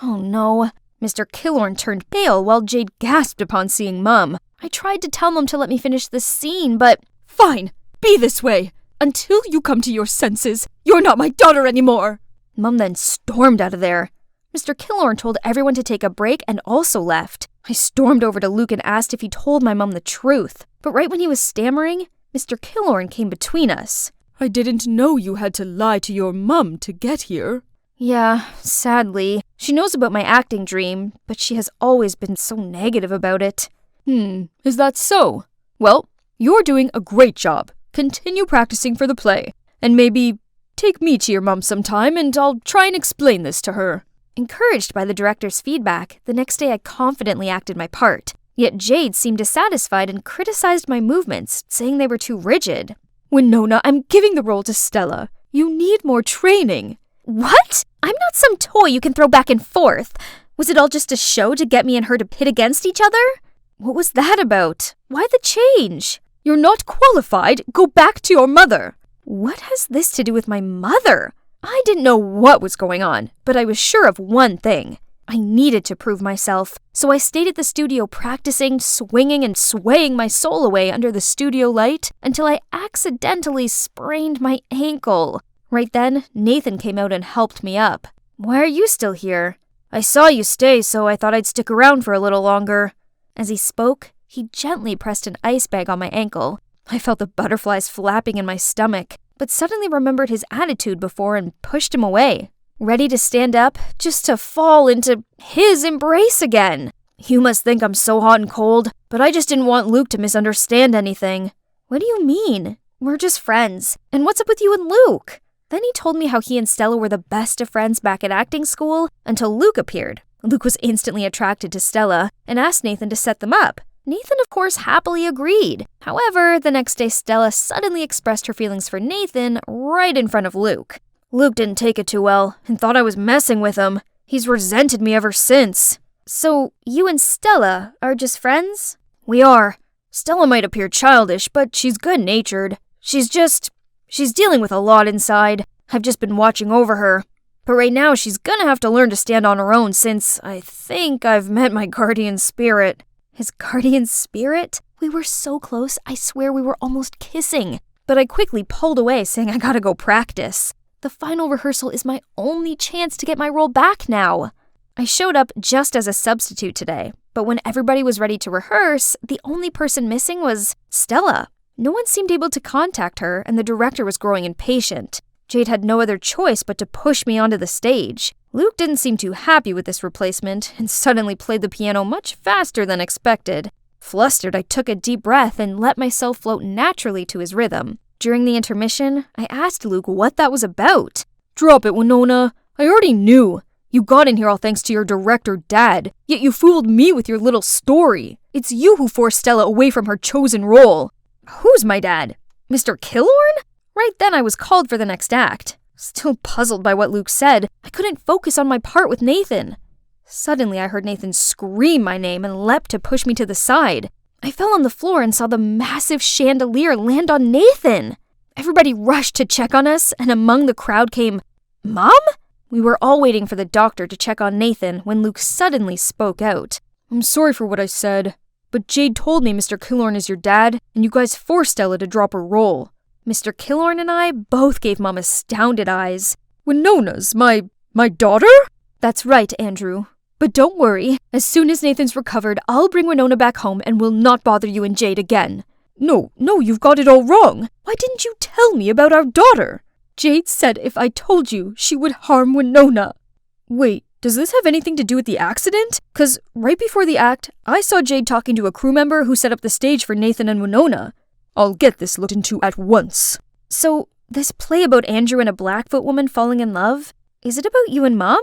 Oh no. Mr. Killorn turned pale while Jade gasped upon seeing Mum. I tried to tell Mum to let me finish the scene, but... Fine, be this way. Until you come to your senses, you're not my daughter anymore. Mum then stormed out of there. Mr. Killorn told everyone to take a break and also left. I stormed over to Luke and asked if he told my mom the truth, but right when he was stammering, Mr. Killorn came between us. I didn't know you had to lie to your mum to get here. Yeah, sadly. She knows about my acting dream, but she has always been so negative about it. Is that so? Well, you're doing a great job. Continue practicing for the play. And maybe take me to your mum sometime and I'll try and explain this to her. Encouraged by the director's feedback, the next day I confidently acted my part. Yet Jade seemed dissatisfied and criticized my movements, saying they were too rigid. Winona, I'm giving the role to Stella. You need more training. What? I'm not some toy you can throw back and forth. Was it all just a show to get me and her to pit against each other? What was that about? Why the change? You're not qualified. Go back to your mother. What has this to do with my mother? I didn't know what was going on, but I was sure of one thing. I needed to prove myself, so I stayed at the studio practicing, swinging and swaying my soul away under the studio light until I accidentally sprained my ankle. Right then, Nathan came out and helped me up. Why are you still here? I saw you stay, so I thought I'd stick around for a little longer. As he spoke, he gently pressed an ice bag on my ankle. I felt the butterflies flapping in my stomach, but suddenly remembered his attitude before and pushed him away, ready to stand up just to fall into his embrace again. You must think I'm so hot and cold, but I just didn't want Luke to misunderstand anything. What do you mean? We're just friends. And what's up with you and Luke? Then he told me how he and Stella were the best of friends back at acting school until Luke appeared. Luke was instantly attracted to Stella and asked Nathan to set them up. Nathan, of course, happily agreed. However, the next day Stella suddenly expressed her feelings for Nathan right in front of Luke. Luke didn't take it too well and thought I was messing with him. He's resented me ever since. So, you and Stella are just friends? We are. Stella might appear childish, but she's good-natured. She's dealing with a lot inside. I've just been watching over her. But right now, she's gonna have to learn to stand on her own since I think I've met my guardian spirit. His guardian spirit? We were so close, I swear we were almost kissing. But I quickly pulled away, saying I gotta go practice. The final rehearsal is my only chance to get my role back now. I showed up just as a substitute today, but when everybody was ready to rehearse, the only person missing was Stella. No one seemed able to contact her, and the director was growing impatient. Jade had no other choice but to push me onto the stage. Luke didn't seem too happy with this replacement, and suddenly played the piano much faster than expected. Flustered, I took a deep breath and let myself float naturally to his rhythm. During the intermission, I asked Luke what that was about. Drop it, Winona. I already knew. You got in here all thanks to your director dad, yet you fooled me with your little story. It's you who forced Stella away from her chosen role. Who's my dad? Mr. Killorn? Right then I was called for the next act. Still puzzled by what Luke said, I couldn't focus on my part with Nathan. Suddenly I heard Nathan scream my name and leapt to push me to the side. I fell on the floor and saw the massive chandelier land on Nathan. Everybody rushed to check on us, and among the crowd came, Mom? We were all waiting for the doctor to check on Nathan when Luke suddenly spoke out. I'm sorry for what I said, but Jade told me Mr. Killorn is your dad, and you guys forced Stella to drop her role. Mr. Killorn and I both gave Mom astounded eyes. Winona's my daughter? That's right, Andrew. But don't worry, as soon as Nathan's recovered, I'll bring Winona back home and will not bother you and Jade again. No, you've got it all wrong. Why didn't you tell me about our daughter? Jade said if I told you, she would harm Winona. Wait, does this have anything to do with the accident? 'Cause right before the act, I saw Jade talking to a crew member who set up the stage for Nathan and Winona. I'll get this looked into at once. So, this play about Andrew and a Blackfoot woman falling in love? Is it about you and Mom?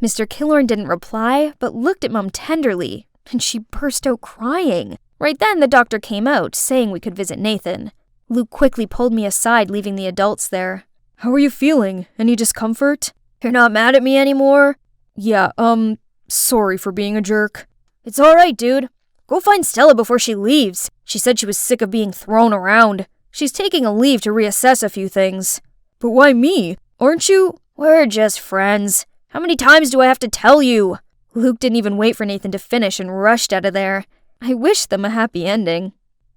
Mr. Killorn didn't reply, but looked at Mom tenderly, and she burst out crying. Right then, the doctor came out, saying we could visit Nathan. Luke quickly pulled me aside, leaving the adults there. How are you feeling? Any discomfort? You're not mad at me anymore? Yeah, sorry for being a jerk. It's alright, dude. Go find Stella before she leaves. She said she was sick of being thrown around. She's taking a leave to reassess a few things. But why me? Aren't you? We're just friends. How many times do I have to tell you? Luke didn't even wait for Nathan to finish and rushed out of there. I wished them a happy ending.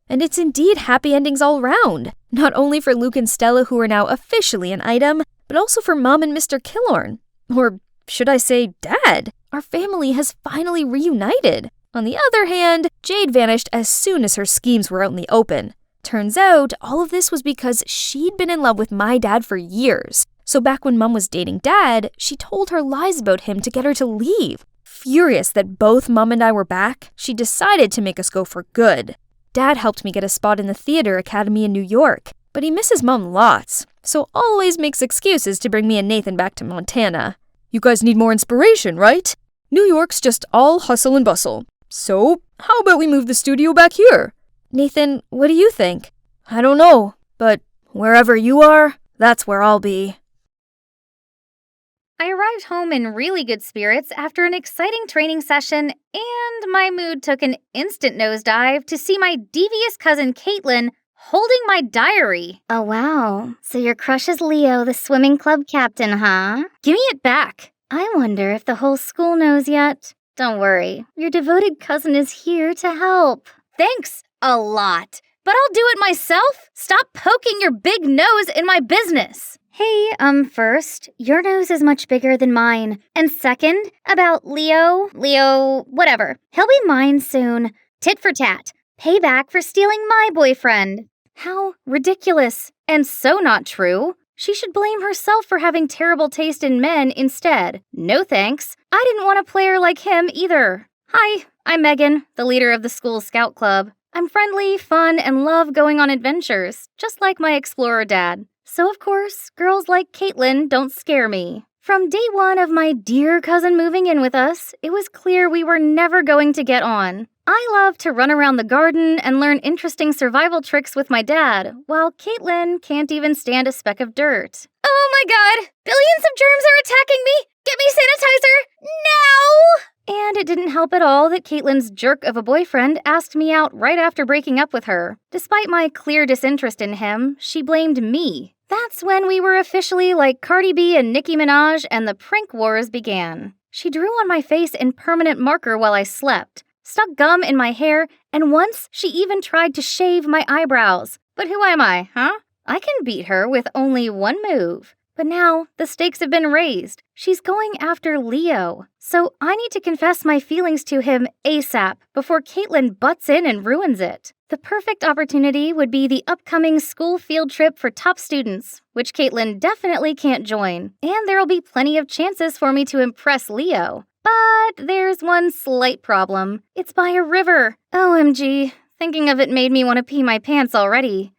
And it's indeed happy endings all round. Not only for Luke and Stella, who are now officially an item, but also for Mom and Mr. Killorn. Or should I say Dad? Our family has finally reunited. On the other hand, Jade vanished as soon as her schemes were out in the open. Turns out, all of this was because she'd been in love with my dad for years. So back when Mom was dating Dad, she told her lies about him to get her to leave. Furious that both Mom and I were back, she decided to make us go for good. Dad helped me get a spot in the theater academy in New York, but he misses Mom lots, so always makes excuses to bring me and Nathan back to Montana. You guys need more inspiration, right? New York's just all hustle and bustle. So, how about we move the studio back here? Nathan, what do you think? I don't know, but wherever you are, that's where I'll be. I arrived home in really good spirits after an exciting training session, and my mood took an instant nosedive to see my devious cousin Caitlin holding my diary. Oh, wow. So your crush is Leo, the swimming club captain, huh? Give me it back. I wonder if the whole school knows yet. Don't worry, your devoted cousin is here to help. Thanks a lot, but I'll do it myself. Stop poking your big nose in my business. Hey, first, your nose is much bigger than mine. And second, about Leo, whatever. He'll be mine soon. Tit for tat. Payback for stealing my boyfriend. How ridiculous. And so not true. She should blame herself for having terrible taste in men instead. No thanks. I didn't want a player like him either. Hi, I'm Megan, the leader of the school scout club. I'm friendly, fun, and love going on adventures, just like my explorer dad. So of course, girls like Caitlin don't scare me. From day one of my dear cousin moving in with us, it was clear we were never going to get on. I love to run around the garden and learn interesting survival tricks with my dad, while Caitlin can't even stand a speck of dirt. Oh my god! Billions of germs are attacking me! Get me sanitizer! Now! And it didn't help at all that Caitlin's jerk of a boyfriend asked me out right after breaking up with her. Despite my clear disinterest in him, she blamed me. That's when we were officially like Cardi B and Nicki Minaj and the prank wars began. She drew on my face in permanent marker while I slept, stuck gum in my hair, and once she even tried to shave my eyebrows. But who am I, huh? I can beat her with only one move. But now, the stakes have been raised. She's going after Leo. So I need to confess my feelings to him ASAP before Caitlin butts in and ruins it. The perfect opportunity would be the upcoming school field trip for top students, which Caitlin definitely can't join. And there'll be plenty of chances for me to impress Leo. But there's one slight problem. It's by a river. OMG, thinking of it made me want to pee my pants already.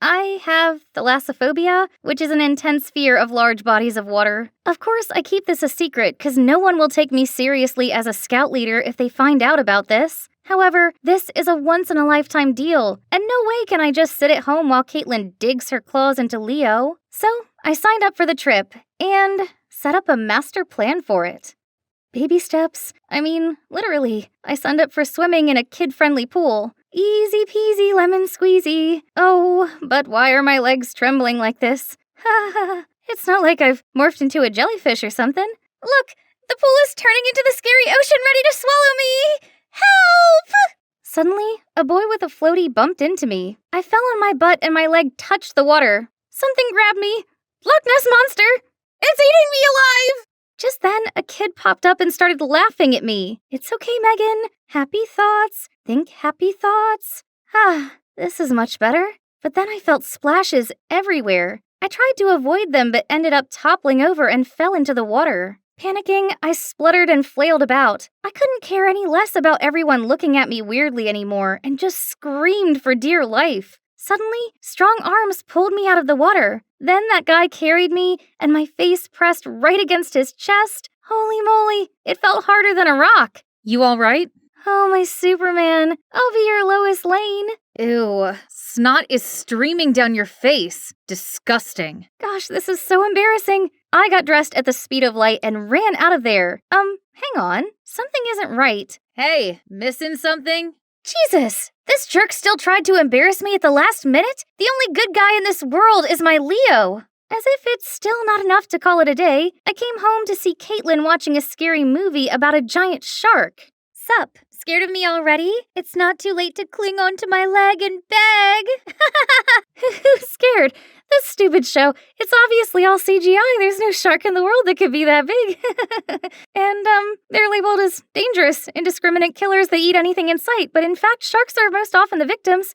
I have thalassophobia, which is an intense fear of large bodies of water. Of course, I keep this a secret because no one will take me seriously as a scout leader if they find out about this. However, this is a once-in-a-lifetime deal, and no way can I just sit at home while Caitlin digs her claws into Leo. So, I signed up for the trip, and set up a master plan for it. Baby steps. I mean, literally. I signed up for swimming in a kid-friendly pool. Easy peasy lemon squeezy. Oh, but why are my legs trembling like this? Ha ha. It's not like I've morphed into a jellyfish or something. Look, the pool is turning into the scary ocean ready to swallow me! Help! Suddenly, a boy with a floaty bumped into me. I fell on my butt and my leg touched the water. Something grabbed me. Loch Ness Monster! It's eating me alive! Just then, a kid popped up and started laughing at me. It's okay, Megan. Happy thoughts. Think happy thoughts. Ah, this is much better. But then I felt splashes everywhere. I tried to avoid them but ended up toppling over and fell into the water. Panicking, I spluttered and flailed about. I couldn't care any less about everyone looking at me weirdly anymore and just screamed for dear life. Suddenly, strong arms pulled me out of the water. Then that guy carried me, and my face pressed right against his chest. Holy moly, it felt harder than a rock. You all right? Oh, my Superman, I'll be your Lois Lane. Ew, snot is streaming down your face. Disgusting. Gosh, this is so embarrassing. I got dressed at the speed of light and ran out of there. Hang on, something isn't right. Hey, missing something? Jesus, this jerk still tried to embarrass me at the last minute? The only good guy in this world is my Leo. As if it's still not enough to call it a day, I came home to see Caitlin watching a scary movie about a giant shark. Sup, scared of me already? It's not too late to cling onto my leg and beg. Who's scared? This stupid show. It's obviously all CGI. There's no shark in the world that could be that big. And, they're labeled as dangerous, indiscriminate killers that eat anything in sight, but in fact, sharks are most often the victims.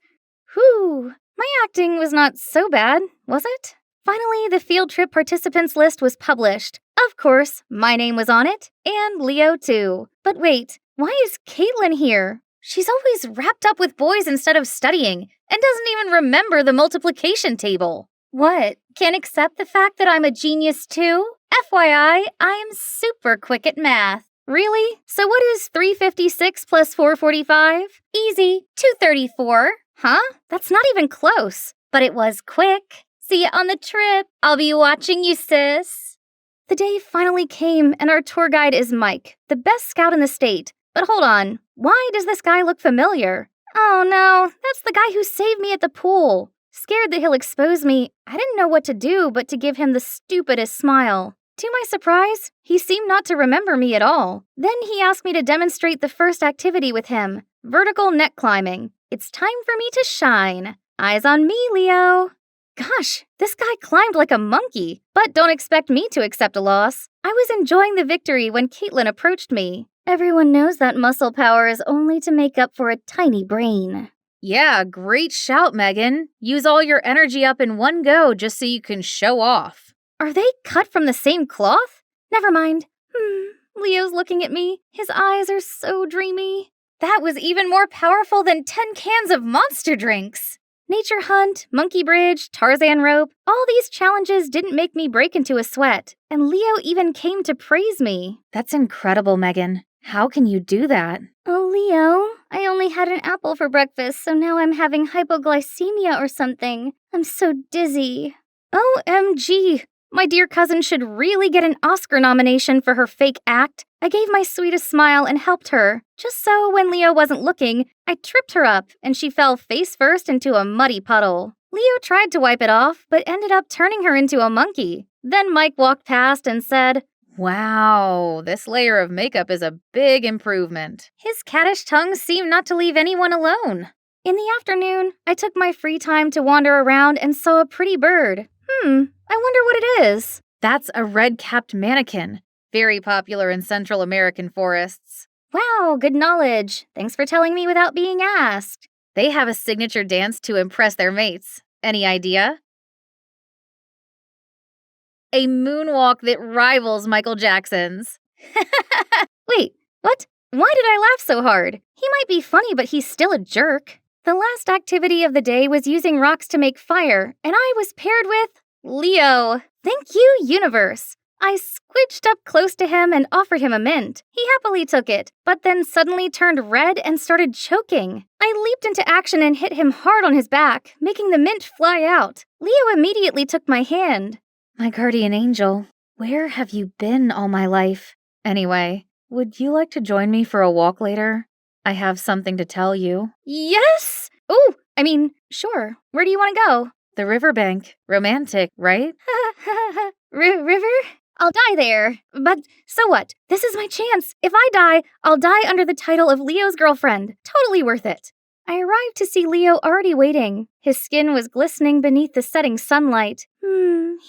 Whew, my acting was not so bad, was it? Finally, the field trip participants list was published. Of course, my name was on it, and Leo too. But wait, why is Caitlin here? She's always wrapped up with boys instead of studying, and doesn't even remember the multiplication table. What? Can't accept the fact that I'm a genius too? FYI, I am super quick at math. Really? So what is 356 plus 445? Easy, 234. Huh? That's not even close. But it was quick. See ya on the trip. I'll be watching you, sis. The day finally came, and our tour guide is Mike, the best scout in the state. But hold on, why does this guy look familiar? Oh no, that's the guy who saved me at the pool. Scared that he'll expose me, I didn't know what to do but to give him the stupidest smile. To my surprise, he seemed not to remember me at all. Then he asked me to demonstrate the first activity with him, vertical neck climbing. It's time for me to shine. Eyes on me, Leo. Gosh, this guy climbed like a monkey, but don't expect me to accept a loss. I was enjoying the victory when Caitlin approached me. Everyone knows that muscle power is only to make up for a tiny brain. Yeah, great shout, Megan. Use all your energy up in one go just so you can show off. Are they cut from the same cloth? Never mind. Leo's looking at me. His eyes are so dreamy. That was even more powerful than 10 cans of monster drinks. Nature hunt, monkey bridge, Tarzan rope, all these challenges didn't make me break into a sweat, and Leo even came to praise me. That's incredible, Megan. How can you do that? Oh, Leo, I only had an apple for breakfast, so now I'm having hypoglycemia or something. I'm so dizzy. OMG, my dear cousin should really get an Oscar nomination for her fake act. I gave my sweetest smile and helped her. Just so when Leo wasn't looking, I tripped her up and she fell face first into a muddy puddle. Leo tried to wipe it off, but ended up turning her into a monkey. Then Mike walked past and said, Wow, this layer of makeup is a big improvement. His cattish tongue seemed not to leave anyone alone. In the afternoon, I took my free time to wander around and saw a pretty bird. I wonder what it is. That's a red-capped manakin. Very popular in Central American forests. Wow, good knowledge. Thanks for telling me without being asked. They have a signature dance to impress their mates. Any idea? A moonwalk that rivals Michael Jackson's. Wait, what? Why did I laugh so hard? He might be funny, but he's still a jerk. The last activity of the day was using rocks to make fire, and I was paired with Leo. Thank you, universe. I squidged up close to him and offered him a mint. He happily took it, but then suddenly turned red and started choking. I leaped into action and hit him hard on his back, making the mint fly out. Leo immediately took my hand. My guardian angel, where have you been all my life? Anyway, would you like to join me for a walk later? I have something to tell you. Yes! Sure. Where do you want to go? The riverbank. Romantic, right? River? I'll die there. But so what? This is my chance. If I die, I'll die under the title of Leo's girlfriend. Totally worth it. I arrived to see Leo already waiting. His skin was glistening beneath the setting sunlight.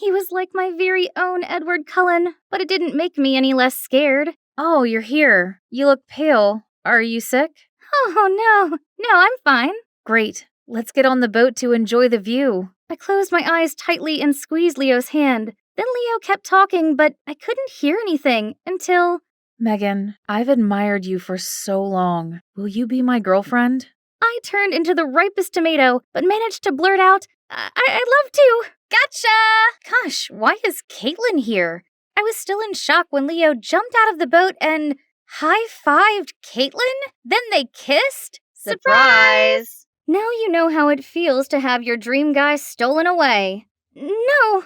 He was like my very own Edward Cullen, but it didn't make me any less scared. Oh, you're here. You look pale. Are you sick? Oh, no, I'm fine. Great. Let's get on the boat to enjoy the view. I closed my eyes tightly and squeezed Leo's hand. Then Leo kept talking, but I couldn't hear anything until... Megan, I've admired you for so long. Will you be my girlfriend? I turned into the ripest tomato, but managed to blurt out, I'd love to. Gotcha! Gosh, why is Caitlin here? I was still in shock when Leo jumped out of the boat and high-fived Caitlin? Then they kissed? Surprise! Now you know how it feels to have your dream guy stolen away. No!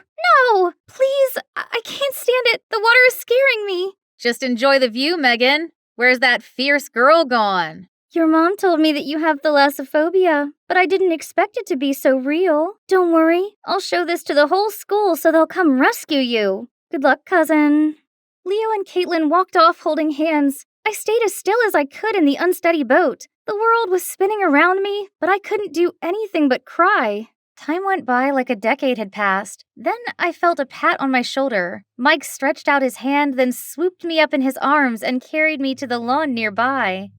Please, I can't stand it. The water is scaring me. Just enjoy the view, Megan. Where's that fierce girl gone? Your mom told me that you have thalassophobia, but I didn't expect it to be so real. Don't worry, I'll show this to the whole school so they'll come rescue you. Good luck, cousin. Leo and Caitlin walked off holding hands. I stayed as still as I could in the unsteady boat. The world was spinning around me, but I couldn't do anything but cry. Time went by like a decade had passed. Then I felt a pat on my shoulder. Mike stretched out his hand, then swooped me up in his arms and carried me to the lawn nearby.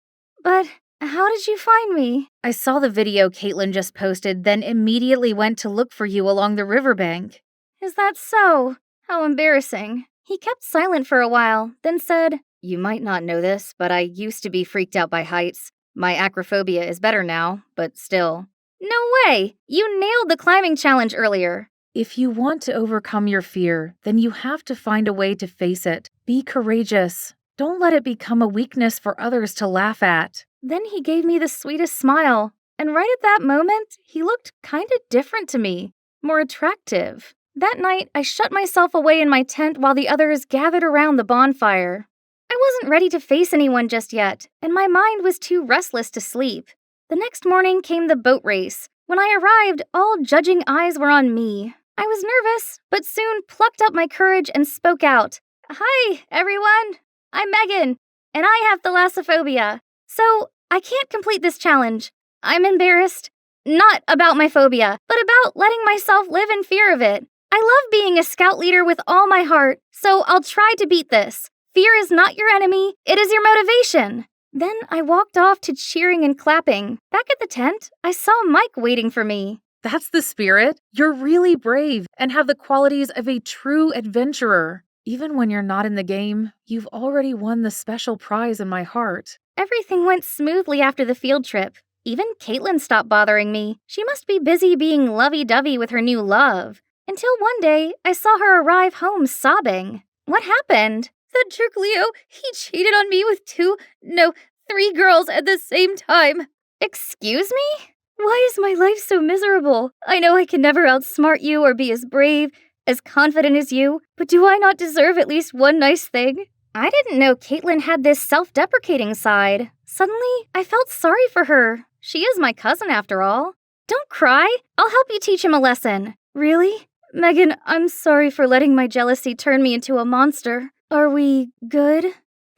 But how did you find me? I saw the video Caitlin just posted, then immediately went to look for you along the riverbank. Is that so? How embarrassing. He kept silent for a while, then said, You might not know this, but I used to be freaked out by heights. My acrophobia is better now, but still. No way! You nailed the climbing challenge earlier. If you want to overcome your fear, then you have to find a way to face it. Be courageous. Don't let it become a weakness for others to laugh at. Then he gave me the sweetest smile, and right at that moment, he looked kinda different to me, more attractive. That night, I shut myself away in my tent while the others gathered around the bonfire. I wasn't ready to face anyone just yet, and my mind was too restless to sleep. The next morning came the boat race. When I arrived, all judging eyes were on me. I was nervous, but soon plucked up my courage and spoke out. Hi, everyone. I'm Megan, and I have thalassophobia. So I can't complete this challenge. I'm embarrassed. Not about my phobia, but about letting myself live in fear of it. I love being a scout leader with all my heart, so I'll try to beat this. Fear is not your enemy, it is your motivation. Then I walked off to cheering and clapping. Back at the tent, I saw Mike waiting for me. That's the spirit. You're really brave and have the qualities of a true adventurer. Even when you're not in the game, you've already won the special prize in my heart. Everything went smoothly after the field trip. Even Caitlin stopped bothering me. She must be busy being lovey-dovey with her new love. Until one day, I saw her arrive home sobbing. What happened? That jerk Leo, he cheated on me with 3 girls at the same time. Excuse me? Why is my life so miserable? I know I can never outsmart you or be as brave, as confident as you, but do I not deserve at least one nice thing? I didn't know Caitlin had this self-deprecating side. Suddenly, I felt sorry for her. She is my cousin after all. Don't cry. I'll help you teach him a lesson. Really? Megan, I'm sorry for letting my jealousy turn me into a monster. Are we good?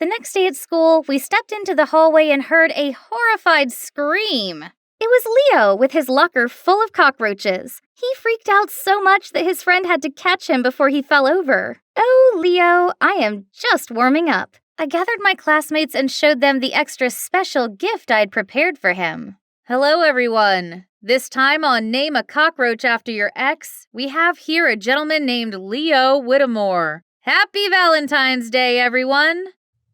The next day at school, we stepped into the hallway and heard a horrified scream. It was Leo with his locker full of cockroaches. He freaked out so much that his friend had to catch him before he fell over. Oh, Leo, I am just warming up. I gathered my classmates and showed them the extra special gift I'd prepared for him. Hello, everyone. This time on Name a Cockroach After Your Ex, we have here a gentleman named Leo Whittemore. Happy Valentine's Day, everyone!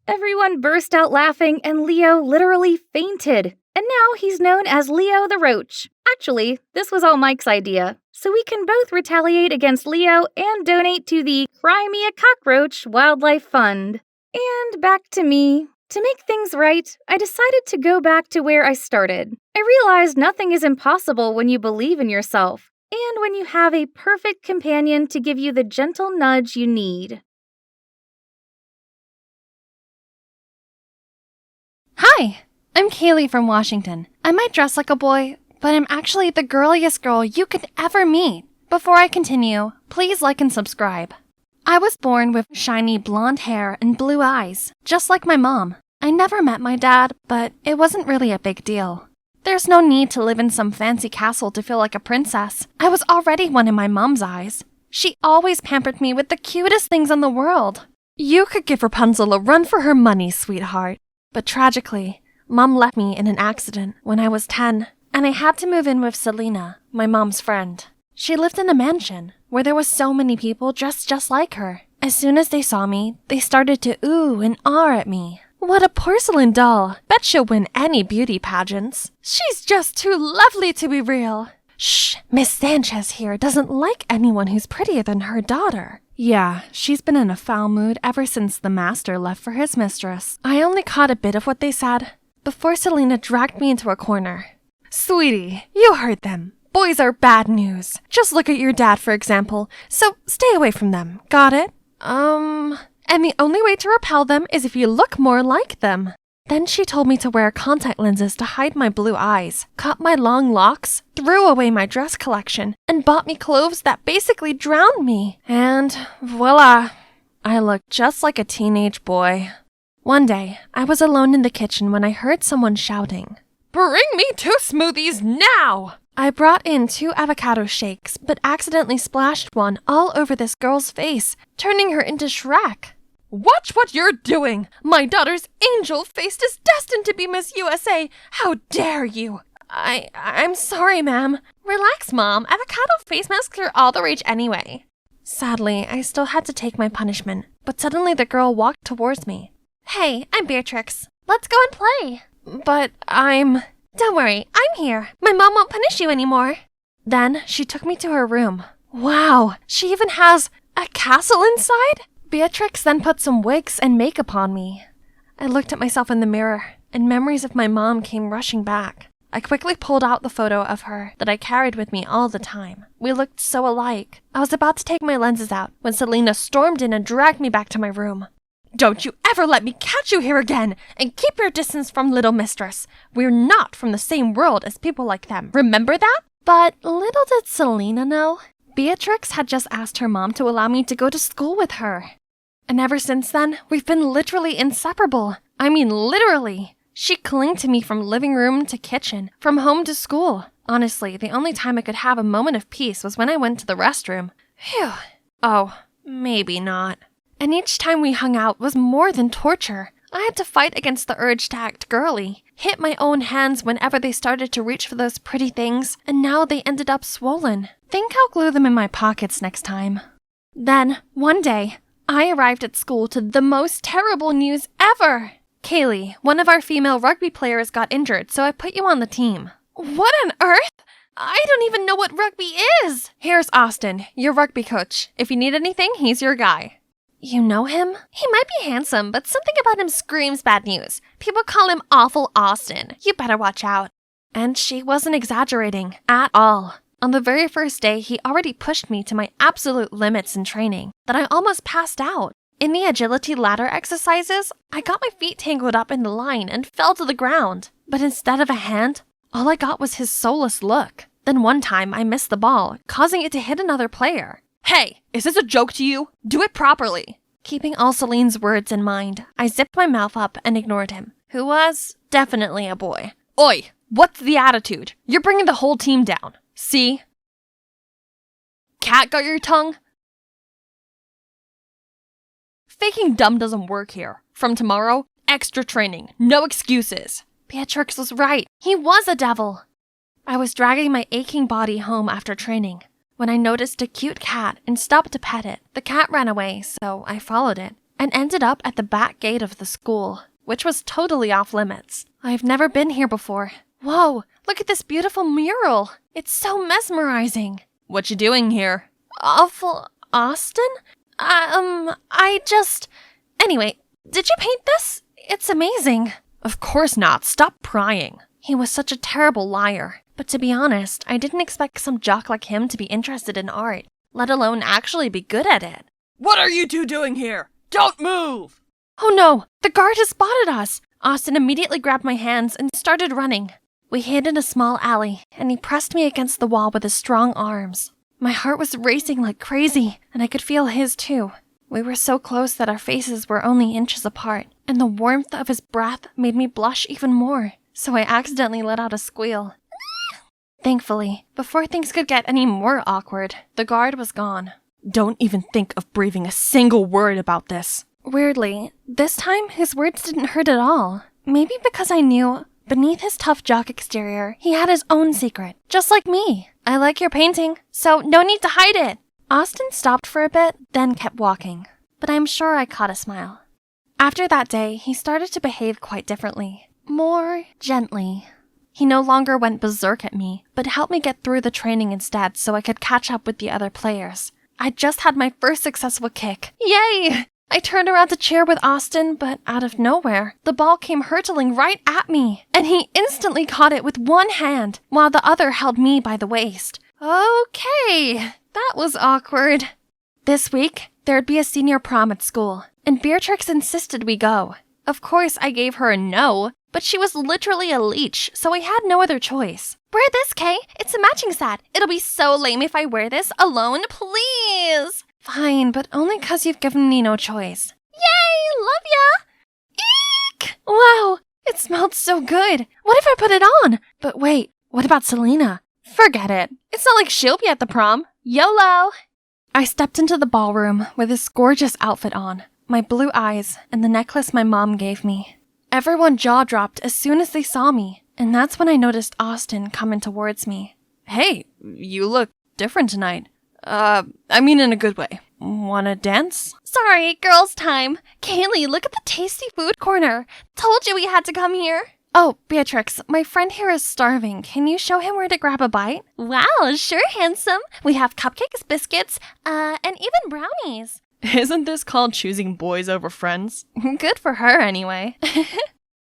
Everyone burst out laughing and Leo literally fainted. And now he's known as Leo the Roach. Actually, this was all Mike's idea, so we can both retaliate against Leo and donate to the Cry Me a Cockroach Wildlife Fund. And back to me. To make things right, I decided to go back to where I started. I realized nothing is impossible when you believe in yourself, and when you have a perfect companion to give you the gentle nudge you need. Hi, I'm Kaylee from Washington. I might dress like a boy, but I'm actually the girliest girl you could ever meet. Before I continue, please like and subscribe. I was born with shiny blonde hair and blue eyes, just like my mom. I never met my dad, but it wasn't really a big deal. There's no need to live in some fancy castle to feel like a princess. I was already one in my mom's eyes. She always pampered me with the cutest things in the world. You could give Rapunzel a run for her money, sweetheart. But tragically, Mom left me in an accident when I was 10, and I had to move in with Selena, my mom's friend. She lived in a mansion where there was so many people dressed just like her. As soon as they saw me, they started to ooh and ah at me. What a porcelain doll! Bet she'll win any beauty pageants. She's just too lovely to be real. Shh, Miss Sanchez here doesn't like anyone who's prettier than her daughter. Yeah, she's been in a foul mood ever since the master left for his mistress. I only caught a bit of what they said before Selena dragged me into a corner. Sweetie, you heard them. Boys are bad news. Just look at your dad, for example. So stay away from them. Got it? And the only way to repel them is if you look more like them. Then she told me to wear contact lenses to hide my blue eyes, cut my long locks, threw away my dress collection, and bought me clothes that basically drowned me. And voila, I looked just like a teenage boy. One day, I was alone in the kitchen when I heard someone shouting, "Bring me 2 smoothies now!" I brought in 2 avocado shakes, but accidentally splashed one all over this girl's face, turning her into Shrek. Watch what you're doing! My daughter's angel face is destined to be Miss USA! How dare you! I'm sorry, ma'am. Relax, Mom. Avocado face masks are all the rage anyway. Sadly, I still had to take my punishment, but suddenly the girl walked towards me. Hey, I'm Beatrix. Let's go and play. But Don't worry, I'm here. My mom won't punish you anymore. Then she took me to her room. Wow, she even has a castle inside? Beatrix then put some wigs and makeup on me. I looked at myself in the mirror, and memories of my mom came rushing back. I quickly pulled out the photo of her that I carried with me all the time. We looked so alike. I was about to take my lenses out when Selena stormed in and dragged me back to my room. Don't you ever let me catch you here again! And keep your distance from little mistress. We're not from the same world as people like them. Remember that? But little did Selena know, Beatrix had just asked her mom to allow me to go to school with her. And ever since then, we've been literally inseparable. I mean, literally. She clung to me from living room to kitchen, from home to school. Honestly, the only time I could have a moment of peace was when I went to the restroom. Phew. Oh, maybe not. And each time we hung out was more than torture. I had to fight against the urge to act girly, hit my own hands whenever they started to reach for those pretty things, and now they ended up swollen. Think I'll glue them in my pockets next time. Then, one day, I arrived at school to the most terrible news ever. Kaylee, one of our female rugby players, got injured, so I put you on the team. What on earth? I don't even know what rugby is. Here's Austin, your rugby coach. If you need anything, he's your guy. You know him? He might be handsome, but something about him screams bad news. People call him Awful Austin. You better watch out. And she wasn't exaggerating at all. On the very first day, he already pushed me to my absolute limits in training, that I almost passed out. In the agility ladder exercises, I got my feet tangled up in the line and fell to the ground. But instead of a hand, all I got was his soulless look. Then one time I missed the ball, causing it to hit another player. Hey, is this a joke to you? Do it properly. Keeping all Celine's words in mind, I zipped my mouth up and ignored him, who was definitely a boy. Oi, what's the attitude? You're bringing the whole team down. See? Cat got your tongue? Faking dumb doesn't work here. From tomorrow, extra training, no excuses. Beatrix was right. He was a devil. I was dragging my aching body home after training when I noticed a cute cat and stopped to pet it. The cat ran away, so I followed it and ended up at the back gate of the school, which was totally off limits. I've never been here before. Whoa, look at this beautiful mural. It's so mesmerizing. What you doing here? Awful Austin? Anyway, did you paint this? It's amazing. Of course not. Stop prying. He was such a terrible liar. But to be honest, I didn't expect some jock like him to be interested in art, let alone actually be good at it. What are you two doing here? Don't move! Oh no, the guard has spotted us. Austin immediately grabbed my hands and started running. We hid in a small alley, and he pressed me against the wall with his strong arms. My heart was racing like crazy, and I could feel his too. We were so close that our faces were only inches apart, and the warmth of his breath made me blush even more, so I accidentally let out a squeal. Thankfully, before things could get any more awkward, the guard was gone. Don't even think of breathing a single word about this. Weirdly, this time his words didn't hurt at all. Maybe because I knew beneath his tough jock exterior, he had his own secret, just like me. I like your painting, so no need to hide it. Austin stopped for a bit, then kept walking, but I'm sure I caught a smile. After that day, he started to behave quite differently, more gently. He no longer went berserk at me, but helped me get through the training instead so I could catch up with the other players. I just had my first successful kick. Yay! I turned around to cheer with Austin, but out of nowhere, the ball came hurtling right at me, and he instantly caught it with one hand, while the other held me by the waist. Okay, that was awkward. This week, there'd be a senior prom at school, and Beatrix insisted we go. Of course, I gave her a no, but she was literally a leech, so I had no other choice. Wear this, Kay. It's a matching set. It'll be so lame if I wear this alone, please. Fine, but only 'cause you've given me no choice. Yay! Love ya! Eek! Wow, it smelled so good. What if I put it on? But wait, what about Selena? Forget it. It's not like she'll be at the prom. YOLO! I stepped into the ballroom with this gorgeous outfit on, my blue eyes, and the necklace my mom gave me. Everyone jaw-dropped as soon as they saw me, and that's when I noticed Austin coming towards me. Hey, you look different tonight. I mean in a good way. Wanna dance? Sorry, girls' time. Kaylee, look at the tasty food corner. Told you we had to come here. Oh, Beatrix, my friend here is starving. Can you show him where to grab a bite? Wow, sure, handsome. We have cupcakes, biscuits, and even brownies. Isn't this called choosing boys over friends? Good for her, anyway.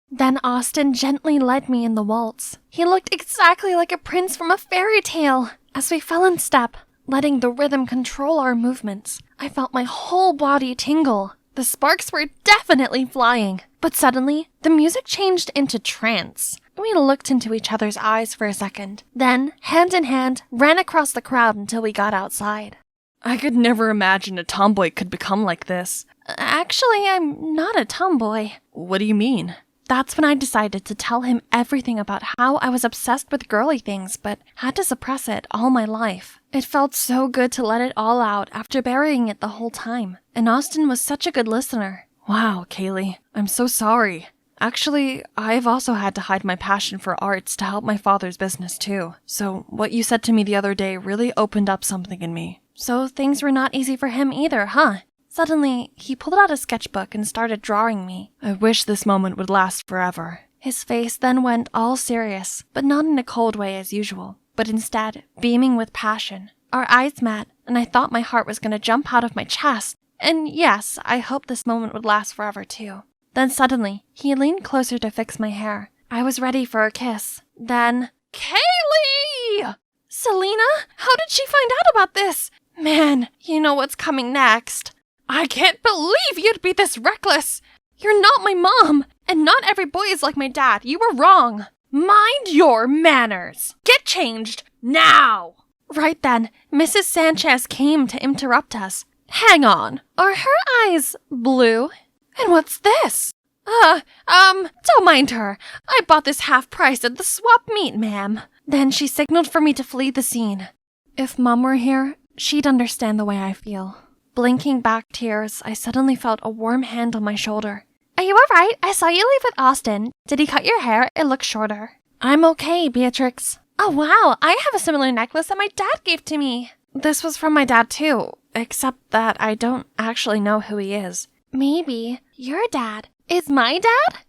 Then Austin gently led me in the waltz. He looked exactly like a prince from a fairy tale. As we fell in step, letting the rhythm control our movements, I felt my whole body tingle. The sparks were definitely flying. But suddenly, the music changed into trance. We looked into each other's eyes for a second, then, hand in hand, ran across the crowd until we got outside. I could never imagine a tomboy could become like this. Actually, I'm not a tomboy. What do you mean? That's when I decided to tell him everything about how I was obsessed with girly things, but had to suppress it all my life. It felt so good to let it all out after burying it the whole time. And Austin was such a good listener. Wow, Kaylee, I'm so sorry. Actually, I've also had to hide my passion for arts to help my father's business too. So what you said to me the other day really opened up something in me. So things were not easy for him either, huh? Suddenly, he pulled out a sketchbook and started drawing me. I wish this moment would last forever. His face then went all serious, but not in a cold way as usual, but instead beaming with passion. Our eyes met, and I thought my heart was going to jump out of my chest. And yes, I hoped this moment would last forever too. Then suddenly, he leaned closer to fix my hair. I was ready for a kiss. Then, Kaylee! Selena? How did she find out about this? Man, you know what's coming next. I can't believe you'd be this reckless. You're not my mom, and not every boy is like my dad. You were wrong. Mind your manners. Get changed now. Right then, Mrs. Sanchez came to interrupt us. Hang on, are her eyes blue? And what's this? Don't mind her. I bought this half price at the swap meet, ma'am. Then she signaled for me to flee the scene. If Mom were here, she'd understand the way I feel. Blinking back tears, I suddenly felt a warm hand on my shoulder. Are you alright? I saw you leave with Austin. Did he cut your hair? It looks shorter. I'm okay, Beatrix. Oh wow, I have a similar necklace that my dad gave to me. This was from my dad too, except that I don't actually know who he is. Maybe your dad is my dad?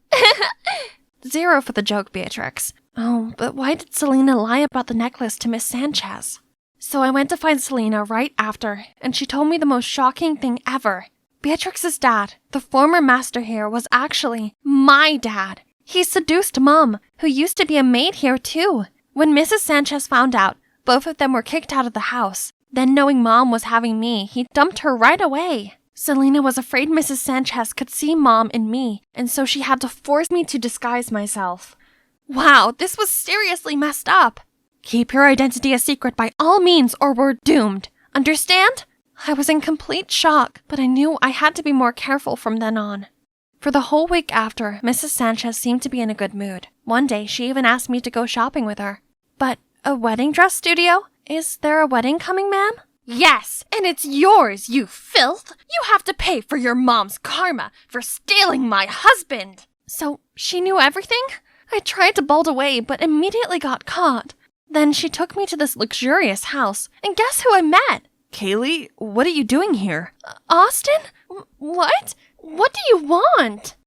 0 for the joke, Beatrix. Oh, but why did Selena lie about the necklace to Miss Sanchez? So I went to find Selena right after, and she told me the most shocking thing ever. Beatrix's dad, the former master here, was actually my dad. He seduced Mom, who used to be a maid here too. When Mrs. Sanchez found out, both of them were kicked out of the house. Then knowing Mom was having me, he dumped her right away. Selena was afraid Mrs. Sanchez could see Mom in me, and so she had to force me to disguise myself. Wow, this was seriously messed up. Keep your identity a secret by all means or we're doomed. Understand? I was in complete shock, but I knew I had to be more careful from then on. For the whole week after, Mrs. Sanchez seemed to be in a good mood. One day, she even asked me to go shopping with her. But a wedding dress studio? Is there a wedding coming, ma'am? Yes, and it's yours, you filth! You have to pay for your mom's karma for stealing my husband! So, she knew everything? I tried to bolt away, but immediately got caught. Then she took me to this luxurious house, and guess who I met? Kaylee, what are you doing here? Austin? What? What do you want?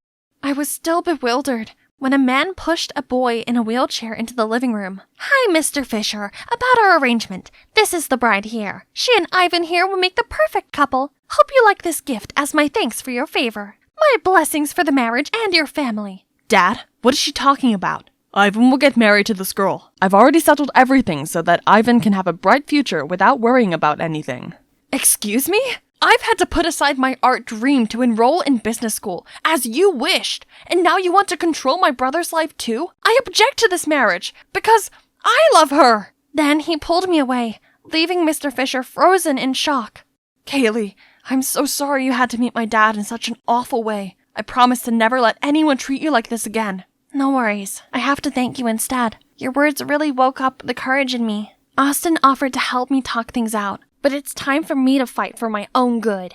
I was still bewildered when a man pushed a boy in a wheelchair into the living room. Hi, Mr. Fisher. About our arrangement. This is the bride here. She and Ivan here will make the perfect couple. Hope you like this gift as my thanks for your favor. My blessings for the marriage and your family. Dad, what is she talking about? Ivan will get married to this girl. I've already settled everything so that Ivan can have a bright future without worrying about anything. Excuse me? I've had to put aside my art dream to enroll in business school, as you wished, and now you want to control my brother's life too? I object to this marriage, because I love her! Then he pulled me away, leaving Mr. Fisher frozen in shock. Kaylee, I'm so sorry you had to meet my dad in such an awful way. I promise to never let anyone treat you like this again. No worries. I have to thank you instead. Your words really woke up the courage in me. Austin offered to help me talk things out, but it's time for me to fight for my own good.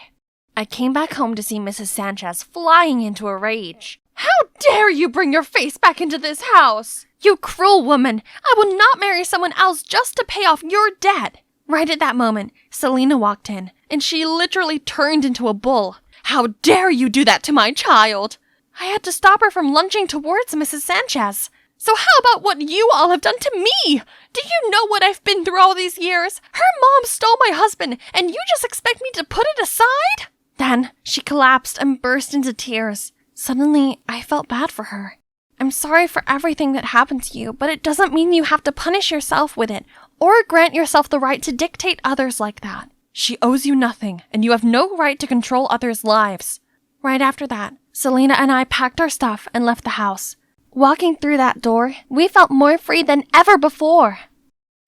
I came back home to see Mrs. Sanchez flying into a rage. How dare you bring your face back into this house? You cruel woman! I will not marry someone else just to pay off your debt! Right at that moment, Selena walked in, and she literally turned into a bull. How dare you do that to my child? I had to stop her from lunging towards Mrs. Sanchez. So how about what you all have done to me? Do you know what I've been through all these years? Her mom stole my husband, and you just expect me to put it aside? Then she collapsed and burst into tears. Suddenly, I felt bad for her. I'm sorry for everything that happened to you, but it doesn't mean you have to punish yourself with it, or grant yourself the right to dictate others like that. She owes you nothing, and you have no right to control others' lives. Right after that, Selena and I packed our stuff and left the house. Walking through that door, we felt more free than ever before.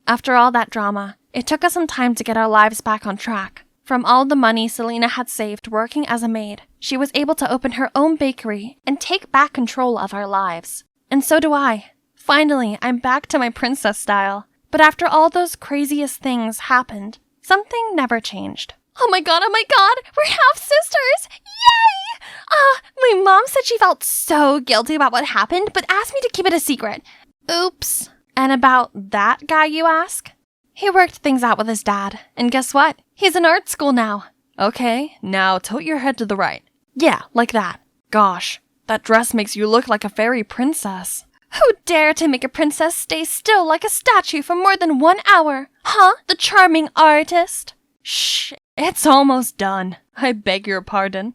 After all that drama, it took us some time to get our lives back on track. From all the money Selena had saved working as a maid, she was able to open her own bakery and take back control of our lives. And so do I. Finally, I'm back to my princess style. But after all those craziest things happened, something never changed. Oh my god, we're half-sisters! Yay! My mom said she felt so guilty about what happened, but asked me to keep it a secret. Oops. And about that guy, you ask? He worked things out with his dad, and guess what? He's in art school now. Okay, now tilt your head to the right. Yeah, like that. Gosh, that dress makes you look like a fairy princess. Who dare to make a princess stay still like a statue for more than 1 hour? Huh? The charming artist? Shh, it's almost done. I beg your pardon.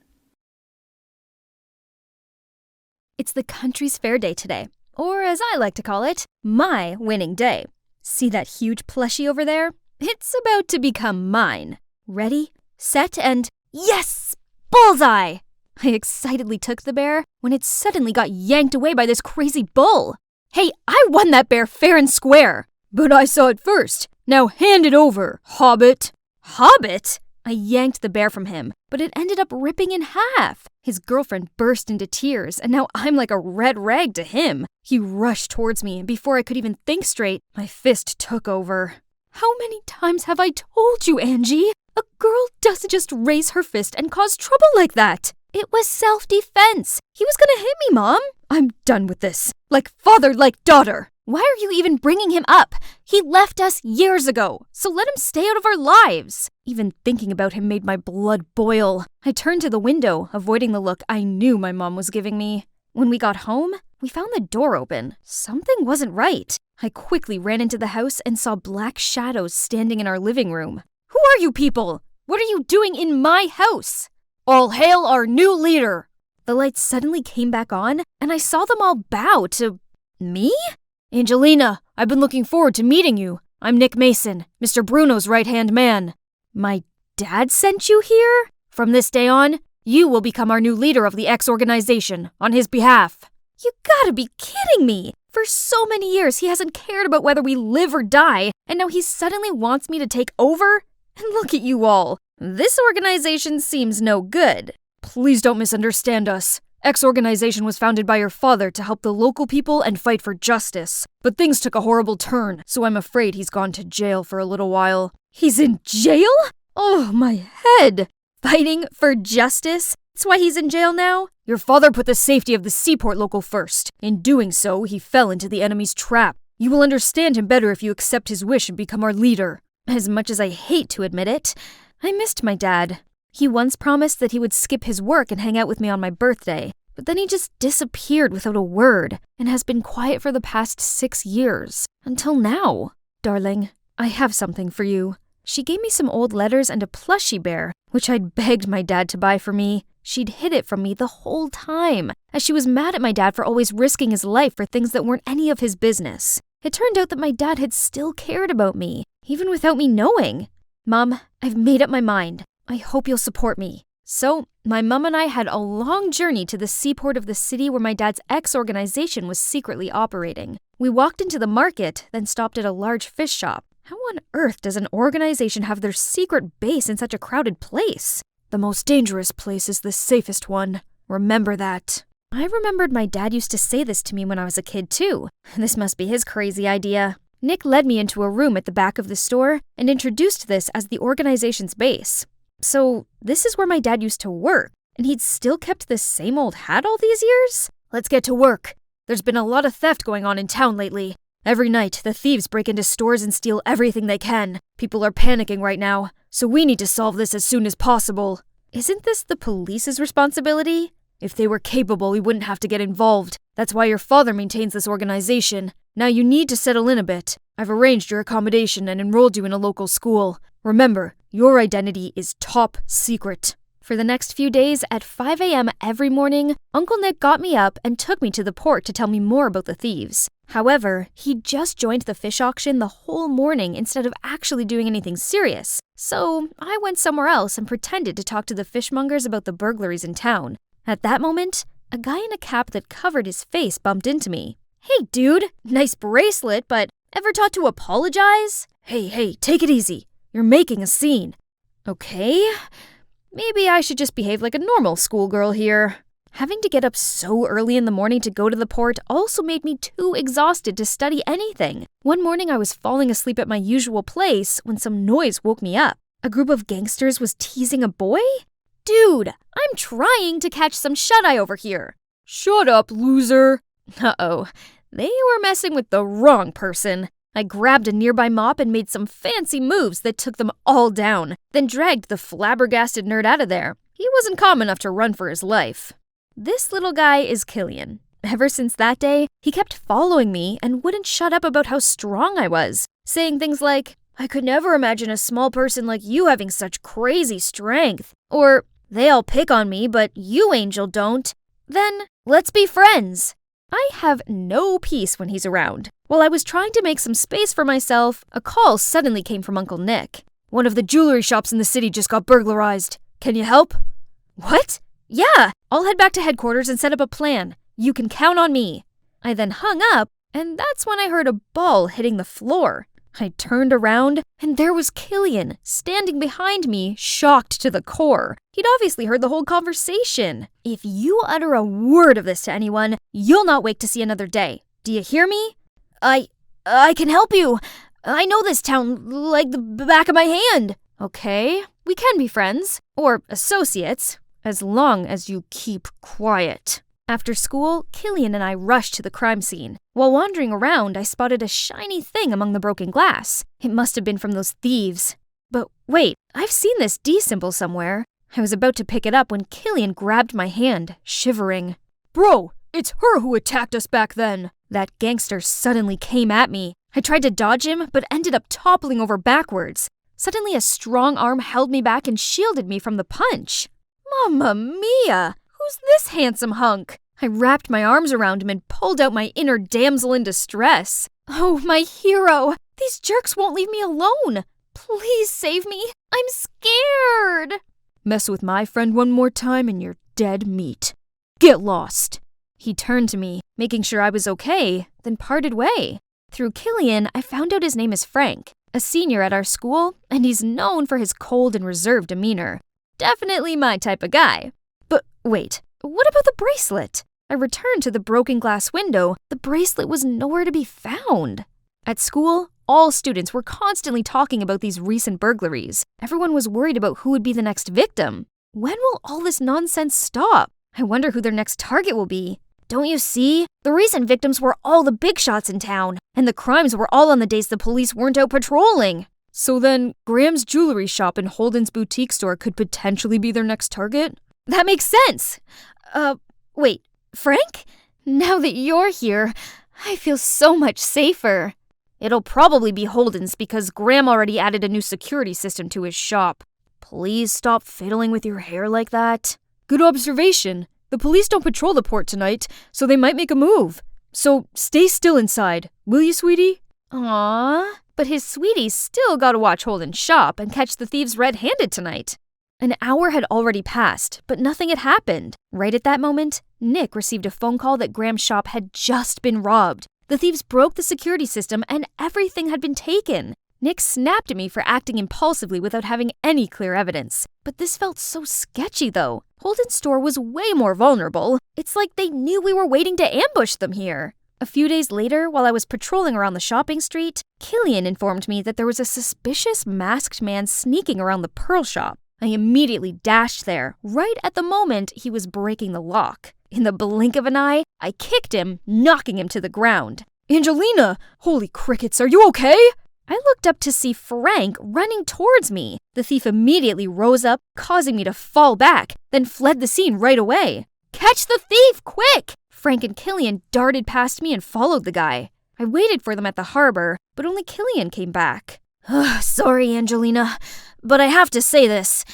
It's the country's fair day today, or as I like to call it, my winning day. See that huge plushie over there? It's about to become mine. Ready, set, and yes! Bullseye! I excitedly took the bear when it suddenly got yanked away by this crazy bull. Hey, I won that bear fair and square. But I saw it first. Now hand it over, Hobbit. Hobbit? I yanked the bear from him, but it ended up ripping in half. His girlfriend burst into tears, and now I'm like a red rag to him. He rushed towards me, and before I could even think straight, my fist took over. How many times have I told you, Angie? A girl doesn't just raise her fist and cause trouble like that. It was self-defense. He was gonna hit me, Mom. I'm done with this. Like father, like daughter. Why are you even bringing him up? He left us years ago, so let him stay out of our lives. Even thinking about him made my blood boil. I turned to the window, avoiding the look I knew my mom was giving me. When we got home, we found the door open. Something wasn't right. I quickly ran into the house and saw black shadows standing in our living room. Who are you people? What are you doing in my house? All hail our new leader. The lights suddenly came back on, and I saw them all bow to me? Angelina, I've been looking forward to meeting you. I'm Nick Mason, Mr. Bruno's right-hand man. My dad sent you here? From this day on, you will become our new leader of the X organization, on his behalf. You gotta be kidding me! For so many years, he hasn't cared about whether we live or die, and now he suddenly wants me to take over? And look at you all. This organization seems no good. Please don't misunderstand us. X organization was founded by your father to help the local people and fight for justice. But things took a horrible turn, so I'm afraid he's gone to jail for a little while. He's in jail? Oh, my head! Fighting for justice? That's why he's in jail now? Your father put the safety of the seaport local first. In doing so, he fell into the enemy's trap. You will understand him better if you accept his wish and become our leader. As much as I hate to admit it, I missed my dad. He once promised that he would skip his work and hang out with me on my birthday, but then he just disappeared without a word and has been quiet for the past 6 years. Until now. Darling, I have something for you. She gave me some old letters and a plushie bear, which I'd begged my dad to buy for me. She'd hid it from me the whole time, as she was mad at my dad for always risking his life for things that weren't any of his business. It turned out that my dad had still cared about me, even without me knowing. Mom, I've made up my mind. I hope you'll support me. So, my mom and I had a long journey to the seaport of the city where my dad's X organization was secretly operating. We walked into the market, then stopped at a large fish shop. How on earth does an organization have their secret base in such a crowded place? The most dangerous place is the safest one. Remember that. I remembered my dad used to say this to me when I was a kid too. This must be his crazy idea. Nick led me into a room at the back of the store and introduced this as the organization's base. So this is where my dad used to work, and he'd still kept the same old hat all these years? Let's get to work. There's been a lot of theft going on in town lately. Every night, the thieves break into stores and steal everything they can. People are panicking right now, so we need to solve this as soon as possible. Isn't this the police's responsibility? If they were capable, we wouldn't have to get involved. That's why your father maintains this organization. Now you need to settle in a bit. I've arranged your accommodation and enrolled you in a local school. Remember, your identity is top secret. For the next few days, at 5 a.m. every morning, Uncle Nick got me up and took me to the port to tell me more about the thieves. However, he just joined the fish auction the whole morning instead of actually doing anything serious. So I went somewhere else and pretended to talk to the fishmongers about the burglaries in town. At that moment, a guy in a cap that covered his face bumped into me. Hey dude, nice bracelet, but ever taught to apologize? Hey, take it easy. You're making a scene. Okay, maybe I should just behave like a normal schoolgirl here. Having to get up so early in the morning to go to the port also made me too exhausted to study anything. One morning I was falling asleep at my usual place when some noise woke me up. A group of gangsters was teasing a boy? Dude, I'm trying to catch some shut-eye over here. Shut up, loser. Uh-oh, they were messing with the wrong person. I grabbed a nearby mop and made some fancy moves that took them all down, then dragged the flabbergasted nerd out of there. He wasn't calm enough to run for his life. This little guy is Killian. Ever since that day, he kept following me and wouldn't shut up about how strong I was, saying things like, I could never imagine a small person like you having such crazy strength, or they all pick on me, but you, Angel, don't. Then, let's be friends. I have no peace when he's around. While I was trying to make some space for myself, a call suddenly came from Uncle Nick. One of the jewelry shops in the city just got burglarized. Can you help? What? Yeah, I'll head back to headquarters and set up a plan. You can count on me. I then hung up, and that's when I heard a ball hitting the floor. I turned around, and there was Killian, standing behind me, shocked to the core. He'd obviously heard the whole conversation. If you utter a word of this to anyone, you'll not wake to see another day. Do you hear me? I can help you. I know this town like the back of my hand. Okay, we can be friends, or associates, as long as you keep quiet. After school, Killian and I rushed to the crime scene. While wandering around, I spotted a shiny thing among the broken glass. It must have been from those thieves. But wait, I've seen this D symbol somewhere. I was about to pick it up when Killian grabbed my hand, shivering. Bro, it's her who attacked us back then. That gangster suddenly came at me. I tried to dodge him, but ended up toppling over backwards. Suddenly, a strong arm held me back and shielded me from the punch. Mamma mia! Who's this handsome hunk? I wrapped my arms around him and pulled out my inner damsel in distress. Oh, my hero! These jerks won't leave me alone! Please save me! I'm scared! Mess with my friend one more time and you're dead meat. Get lost! He turned to me, making sure I was okay, then parted way. Through Killian, I found out his name is Frank, a senior at our school, and he's known for his cold and reserved demeanor. Definitely my type of guy. But wait, what about the bracelet? I returned to the broken glass window. The bracelet was nowhere to be found. At school, all students were constantly talking about these recent burglaries. Everyone was worried about who would be the next victim. When will all this nonsense stop? I wonder who their next target will be. Don't you see? The recent victims were all the big shots in town, and the crimes were all on the days the police weren't out patrolling. So then, Graham's jewelry shop and Holden's boutique store could potentially be their next target? That makes sense! Wait, Frank? Now that you're here, I feel so much safer. It'll probably be Holden's because Graham already added a new security system to his shop. Please stop fiddling with your hair like that. Good observation. The police don't patrol the port tonight, so they might make a move. So stay still inside, will you, sweetie? Aww, but his sweetie's still gotta watch Holden's shop and catch the thieves red-handed tonight. An hour had already passed, but nothing had happened. Right at that moment, Nick received a phone call that Graham's shop had just been robbed. The thieves broke the security system and everything had been taken. Nick snapped at me for acting impulsively without having any clear evidence. But this felt so sketchy, though. Holden's store was way more vulnerable. It's like they knew we were waiting to ambush them here. A few days later, while I was patrolling around the shopping street, Killian informed me that there was a suspicious masked man sneaking around the pearl shop. I immediately dashed there, right at the moment he was breaking the lock. In the blink of an eye, I kicked him, knocking him to the ground. Angelina! Holy crickets, are you okay? I looked up to see Frank running towards me. The thief immediately rose up, causing me to fall back, then fled the scene right away. Catch the thief, quick! Frank and Killian darted past me and followed the guy. I waited for them at the harbor, but only Killian came back. Sorry, Angelina, but I have to say this.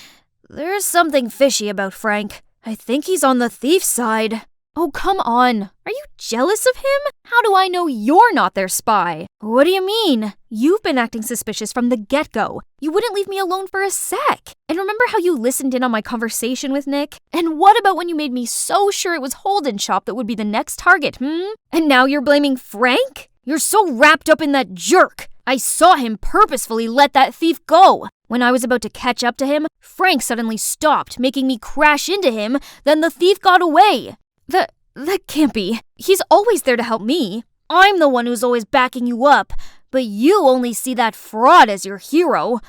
There's something fishy about Frank. I think he's on the thief's side. Oh, come on. Are you jealous of him? How do I know you're not their spy? What do you mean? You've been acting suspicious from the get-go. You wouldn't leave me alone for a sec. And remember how you listened in on my conversation with Nick? And what about when you made me so sure it was Holden's shop that would be the next target, And now you're blaming Frank? You're so wrapped up in that jerk. I saw him purposefully let that thief go. When I was about to catch up to him, Frank suddenly stopped, making me crash into him. Then the thief got away. That can't be. He's always there to help me. I'm the one who's always backing you up, but you only see that fraud as your hero.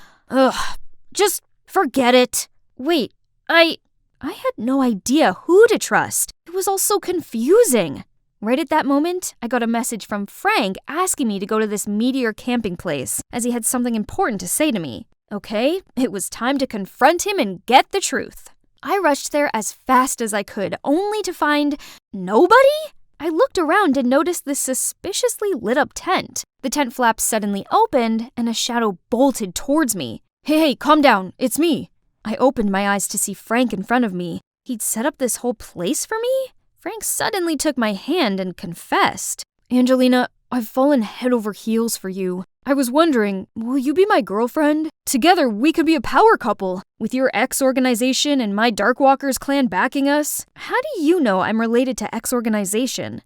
Just forget it. Wait, I had no idea who to trust. It was all so confusing. Right at that moment, I got a message from Frank asking me to go to this Meteor camping place, as he had something important to say to me. Okay, it was time to confront him and get the truth. I rushed there as fast as I could, only to find nobody? I looked around and noticed this suspiciously lit up tent. The tent flaps suddenly opened, and a shadow bolted towards me. Hey, calm down. It's me. I opened my eyes to see Frank in front of me. He'd set up this whole place for me? Frank suddenly took my hand and confessed. Angelina, I've fallen head over heels for you. I was wondering, will you be my girlfriend? Together, we could be a power couple, with your X organization and my Darkwalkers clan backing us. How do you know I'm related to X organization?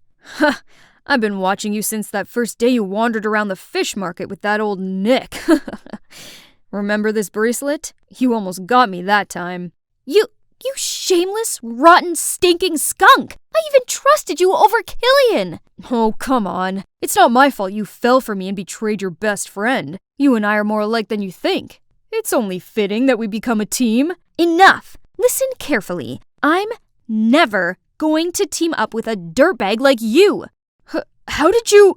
I've been watching you since that first day you wandered around the fish market with that old Nick. Remember this bracelet? You almost got me that time. You shameless, rotten, stinking skunk! I even trusted you over Killian! Oh, come on. It's not my fault you fell for me and betrayed your best friend. You and I are more alike than you think. It's only fitting that we become a team. Enough! Listen carefully. I'm never going to team up with a dirtbag like you! How did you...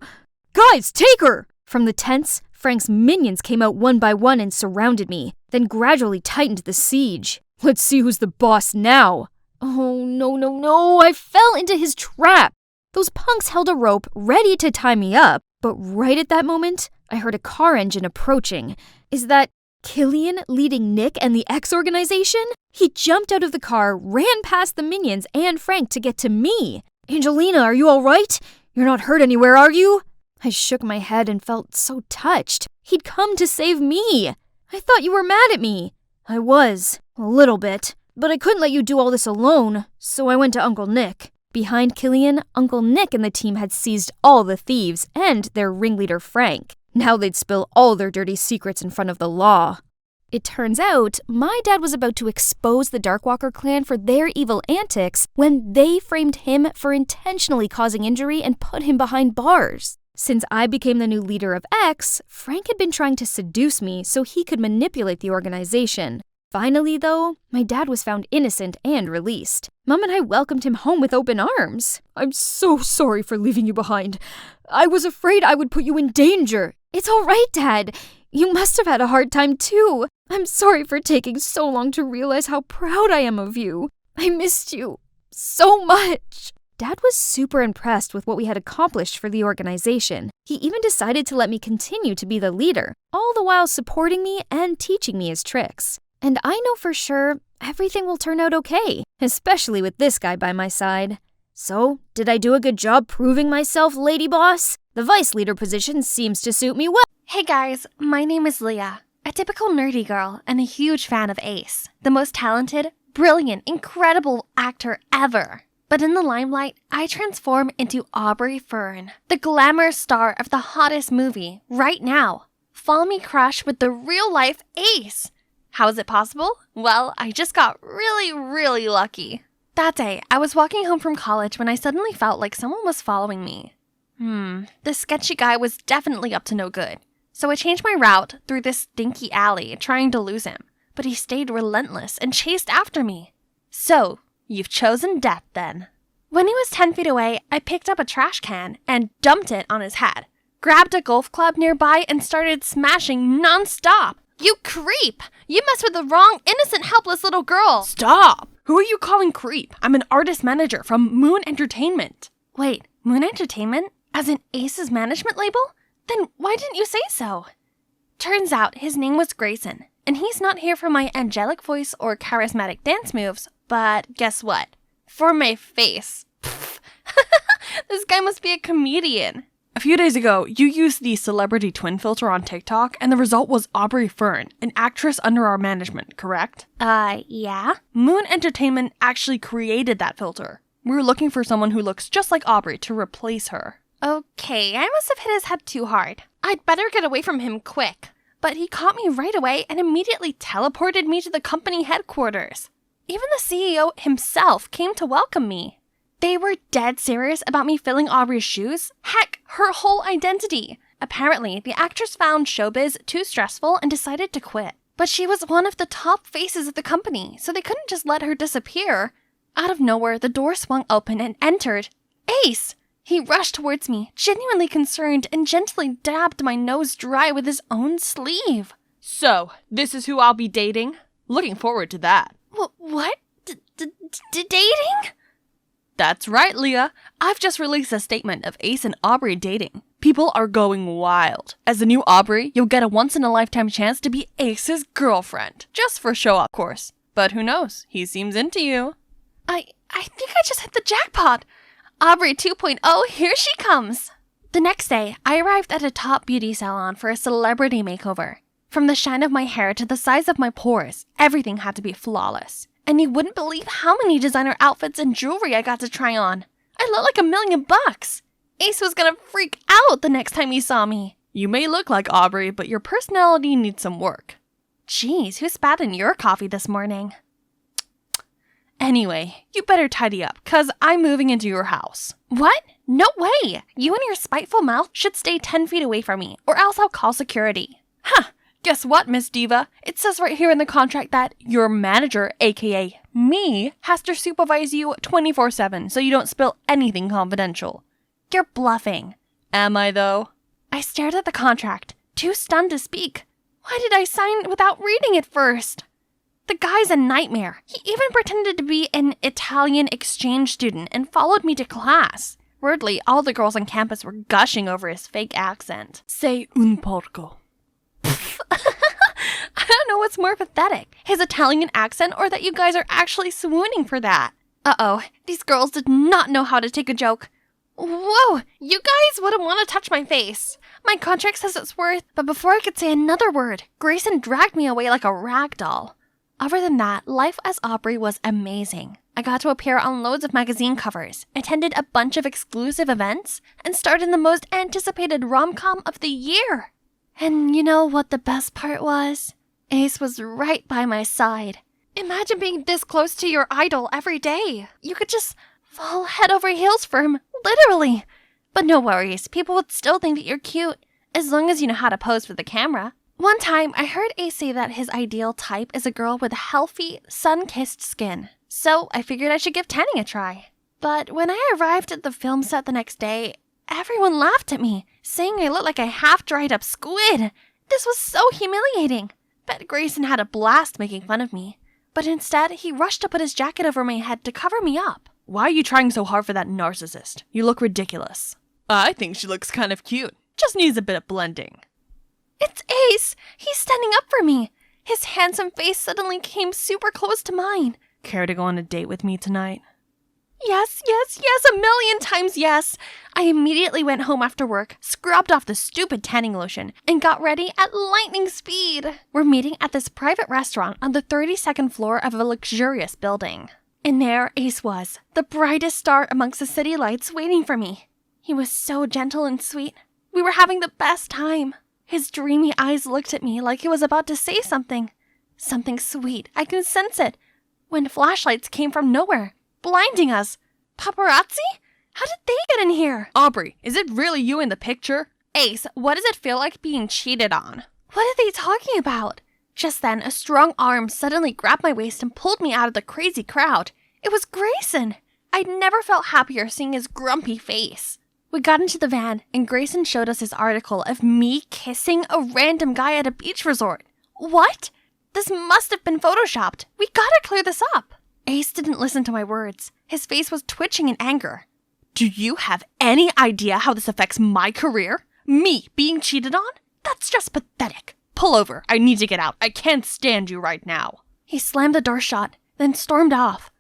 Guys, take her! From the tents, Frank's minions came out one by one and surrounded me, then gradually tightened the siege. Let's see who's the boss now. Oh, no, I fell into his trap. Those punks held a rope ready to tie me up, but right at that moment, I heard a car engine approaching. Is that Killian leading Nick and the X organization? He jumped out of the car, ran past the minions and Frank to get to me. Angelina, are you all right? You're not hurt anywhere, are you? I shook my head and felt so touched. He'd come to save me. I thought you were mad at me. I was, a little bit, but I couldn't let you do all this alone, so I went to Uncle Nick. Behind Killian, Uncle Nick and the team had seized all the thieves and their ringleader Frank. Now they'd spill all their dirty secrets in front of the law. It turns out, my dad was about to expose the Darkwalker clan for their evil antics when they framed him for intentionally causing injury and put him behind bars. Since I became the new leader of X, Frank had been trying to seduce me so he could manipulate the organization. Finally, though, my dad was found innocent and released. Mom and I welcomed him home with open arms. I'm so sorry for leaving you behind. I was afraid I would put you in danger. It's all right, Dad. You must have had a hard time, too. I'm sorry for taking so long to realize how proud I am of you. I missed you so much. Dad was super impressed with what we had accomplished for the organization. He even decided to let me continue to be the leader, all the while supporting me and teaching me his tricks. And I know for sure everything will turn out okay, especially with this guy by my side. So, did I do a good job proving myself, Lady Boss? The vice leader position seems to suit me well. Hey guys, my name is Leah, a typical nerdy girl and a huge fan of Ace, the most talented, brilliant, incredible actor ever. But in the limelight, I transform into Aubrey Fern, the glamour star of the hottest movie right now. Follow me crush with the real-life Ace. How is it possible? Well, I just got really lucky. That day, I was walking home from college when I suddenly felt like someone was following me. This sketchy guy was definitely up to no good. So I changed my route through this stinky alley, trying to lose him. But he stayed relentless and chased after me. So, you've chosen death then. When he was 10 feet away, I picked up a trash can and dumped it on his head, grabbed a golf club nearby and started smashing non-stop. You creep! You messed with the wrong, innocent, helpless little girl! Stop! Who are you calling creep? I'm an artist manager from Moon Entertainment. Wait, Moon Entertainment? As in Ace's management label? Then why didn't you say so? Turns out his name was Grayson, and he's not here for my angelic voice or charismatic dance moves, but guess what? For my face. This guy must be a comedian. A few days ago, you used the celebrity twin filter on TikTok, and the result was Aubrey Fern, an actress under our management, correct? Yeah? Moon Entertainment actually created that filter. We were looking for someone who looks just like Aubrey to replace her. Okay, I must have hit his head too hard. I'd better get away from him quick. But he caught me right away and immediately teleported me to the company headquarters. Even the CEO himself came to welcome me. They were dead serious about me filling Aubrey's shoes. Heck, her whole identity. Apparently, the actress found showbiz too stressful and decided to quit. But she was one of the top faces of the company, so they couldn't just let her disappear. Out of nowhere, the door swung open and entered Ace! He rushed towards me, genuinely concerned, and gently dabbed my nose dry with his own sleeve. So, this is who I'll be dating? Looking forward to that. What? Dating? That's right, Leah. I've just released a statement of Ace and Aubrey dating. People are going wild. As the new Aubrey, you'll get a once-in-a-lifetime chance to be Ace's girlfriend. Just for show, of course. But who knows? He seems into you. I think I just hit the jackpot. Aubrey 2.0, here she comes. The next day, I arrived at a top beauty salon for a celebrity makeover. From the shine of my hair to the size of my pores, everything had to be flawless. And you wouldn't believe how many designer outfits and jewelry I got to try on. I looked like $1 million. Ace was gonna freak out the next time he saw me. You may look like Aubrey, but your personality needs some work. Jeez, who spat in your coffee this morning? Anyway, you better tidy up, 'cause I'm moving into your house. What? No way! You and your spiteful mouth should stay 10 feet away from me, or else I'll call security. Huh! Guess what, Miss Diva? It says right here in the contract that your manager, aka me, has to supervise you 24/7 so you don't spill anything confidential. You're bluffing. Am I, though? I stared at the contract, too stunned to speak. Why did I sign without reading it first? The guy's a nightmare. He even pretended to be an Italian exchange student and followed me to class. Weirdly, all the girls on campus were gushing over his fake accent. Sei un porco. I don't know what's more pathetic, his Italian accent or that you guys are actually swooning for that. Uh-oh, these girls did not know how to take a joke. Whoa, you guys wouldn't want to touch my face. My contract says it's worth, but before I could say another word, Grayson dragged me away like a rag doll. Other than that, life as Aubrey was amazing. I got to appear on loads of magazine covers, attended a bunch of exclusive events, and starred in the most anticipated rom-com of the year. And you know what the best part was? Ace was right by my side. Imagine being this close to your idol every day. You could just fall head over heels for him, literally. But no worries, people would still think that you're cute, as long as you know how to pose for the camera. One time, I heard Ace say that his ideal type is a girl with healthy, sun-kissed skin. So I figured I should give tanning a try. But when I arrived at the film set the next day, everyone laughed at me, saying I looked like a half-dried up squid. This was so humiliating. Bet Grayson had a blast making fun of me. But instead, he rushed to put his jacket over my head to cover me up. Why are you trying so hard for that narcissist? You look ridiculous. I think she looks kind of cute. Just needs a bit of blending. It's Ace! He's standing up for me. His handsome face suddenly came super close to mine. Care to go on a date with me tonight? Yes, 1,000,000 times yes. I immediately went home after work, scrubbed off the stupid tanning lotion, and got ready at lightning speed. We're meeting at this private restaurant on the 32nd floor of a luxurious building. And there Ace was, the brightest star amongst the city lights waiting for me. He was so gentle and sweet. We were having the best time. His dreamy eyes looked at me like he was about to say something. Something sweet, I can sense it. When flashlights came from nowhere, blinding us. Paparazzi? How did they get in here? Aubrey, is it really you in the picture? Ace, what does it feel like being cheated on? What are they talking about? Just then, a strong arm suddenly grabbed my waist and pulled me out of the crazy crowd. It was Grayson. I'd never felt happier seeing his grumpy face. We got into the van, and Grayson showed us his article of me kissing a random guy at a beach resort. What? This must have been photoshopped. We gotta clear this up. Ace didn't listen to my words. His face was twitching in anger. Do you have any idea how this affects my career? Me being cheated on? That's just pathetic. Pull over. I need to get out. I can't stand you right now. He slammed the door shut, then stormed off.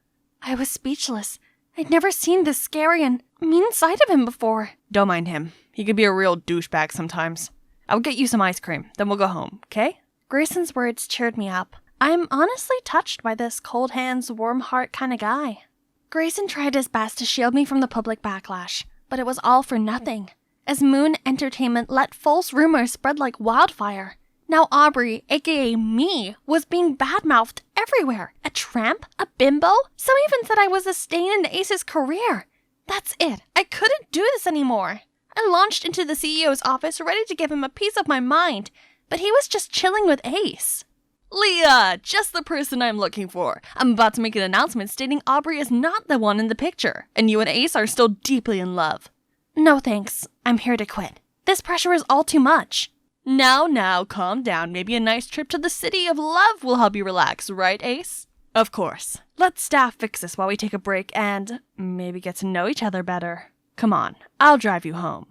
I was speechless. I'd never seen this scary and mean side of him before. Don't mind him. He could be a real douchebag sometimes. I'll get you some ice cream, then we'll go home, okay? Grayson's words cheered me up. I'm honestly touched by this cold hands, warm heart kind of guy. Grayson tried his best to shield me from the public backlash, but it was all for nothing, as Moon Entertainment let false rumors spread like wildfire. Now Aubrey, aka me, was being badmouthed everywhere. A tramp? A bimbo? Some even said I was a stain in Ace's career. That's it. I couldn't do this anymore. I launched into the CEO's office ready to give him a piece of my mind, but he was just chilling with Ace. Leah, just the person I'm looking for. I'm about to make an announcement stating Aubrey is not the one in the picture, and you and Ace are still deeply in love. No thanks. I'm here to quit. This pressure is all too much. Now, calm down. Maybe a nice trip to the city of love will help you relax, right, Ace? Of course. Let staff fix this while we take a break and maybe get to know each other better. Come on, I'll drive you home.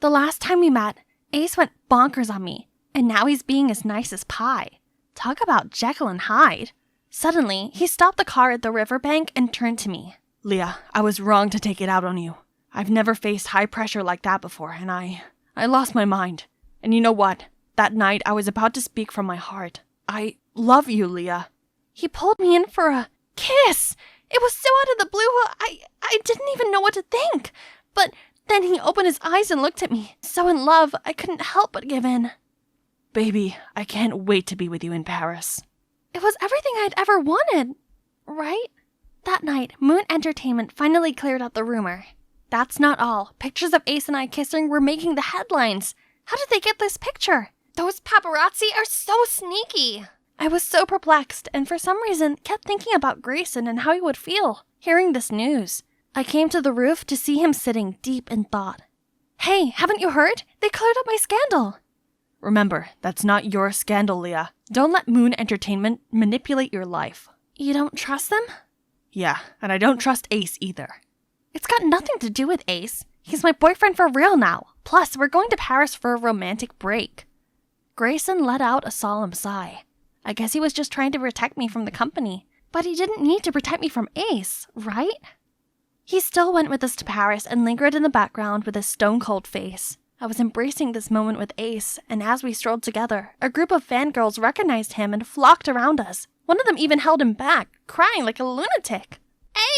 The last time we met, Ace went bonkers on me, and now he's being as nice as pie. Talk about Jekyll and Hyde. Suddenly, he stopped the car at the riverbank and turned to me. Leah, I was wrong to take it out on you. I've never faced high pressure like that before, and I lost my mind. And you know what? That night, I was about to speak from my heart. I love you, Leah. He pulled me in for a kiss. It was so out of the blue, I didn't even know what to think. But then he opened his eyes and looked at me. So in love, I couldn't help but give in. Baby, I can't wait to be with you in Paris. It was everything I'd ever wanted, right? That night, Moon Entertainment finally cleared up the rumor. That's not all. Pictures of Ace and I kissing were making the headlines. How did they get this picture? Those paparazzi are so sneaky. I was so perplexed and for some reason kept thinking about Grayson and how he would feel hearing this news. I came to the roof to see him sitting deep in thought. Hey, haven't you heard? They cleared up my scandal. Remember, that's not your scandal, Leah. Don't let Moon Entertainment manipulate your life. You don't trust them? Yeah, and I don't trust Ace either. It's got nothing to do with Ace. He's my boyfriend for real now. Plus, we're going to Paris for a romantic break. Grayson let out a solemn sigh. I guess he was just trying to protect me from the company. But he didn't need to protect me from Ace, right? He still went with us to Paris and lingered in the background with a stone-cold face. I was embracing this moment with Ace, and as we strolled together, a group of fangirls recognized him and flocked around us. One of them even held him back, crying like a lunatic.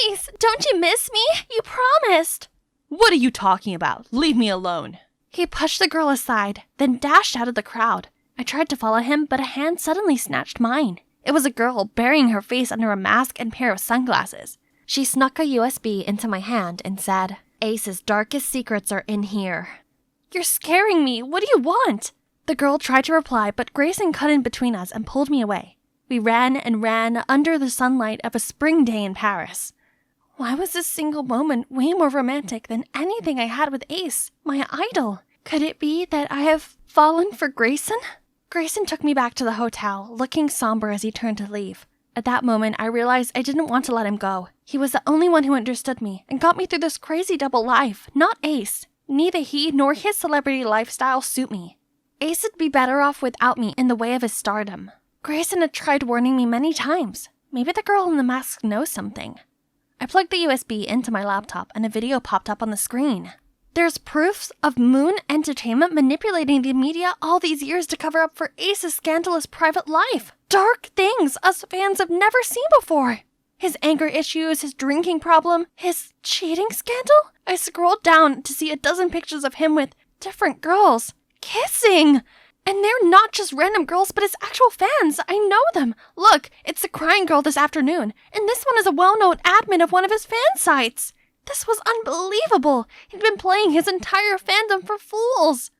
Ace, don't you miss me? You promised. What are you talking about? Leave me alone. He pushed the girl aside, then dashed out of the crowd. I tried to follow him, but a hand suddenly snatched mine. It was a girl burying her face under a mask and pair of sunglasses. She snuck a USB into my hand and said, Ace's darkest secrets are in here. You're scaring me. What do you want? The girl tried to reply, but Grayson cut in between us and pulled me away. We ran and ran under the sunlight of a spring day in Paris. Why was this single moment way more romantic than anything I had with Ace, my idol? Could it be that I have fallen for Grayson? Grayson took me back to the hotel, looking somber as he turned to leave. At that moment, I realized I didn't want to let him go. He was the only one who understood me and got me through this crazy double life, not Ace. Neither he nor his celebrity lifestyle suit me. Ace would be better off without me in the way of his stardom. Grayson had tried warning me many times. Maybe the girl in the mask knows something. I plugged the USB into my laptop and a video popped up on the screen. There's proofs of Moon Entertainment manipulating the media all these years to cover up for Ace's scandalous private life. Dark things us fans have never seen before. His anger issues, his drinking problem, his cheating scandal? I scrolled down to see a dozen pictures of him with different girls. Kissing! And they're not just random girls, but his actual fans. I know them. Look, it's the crying girl this afternoon. And this one is a well-known admin of one of his fan sites. This was unbelievable. He'd been playing his entire fandom for fools.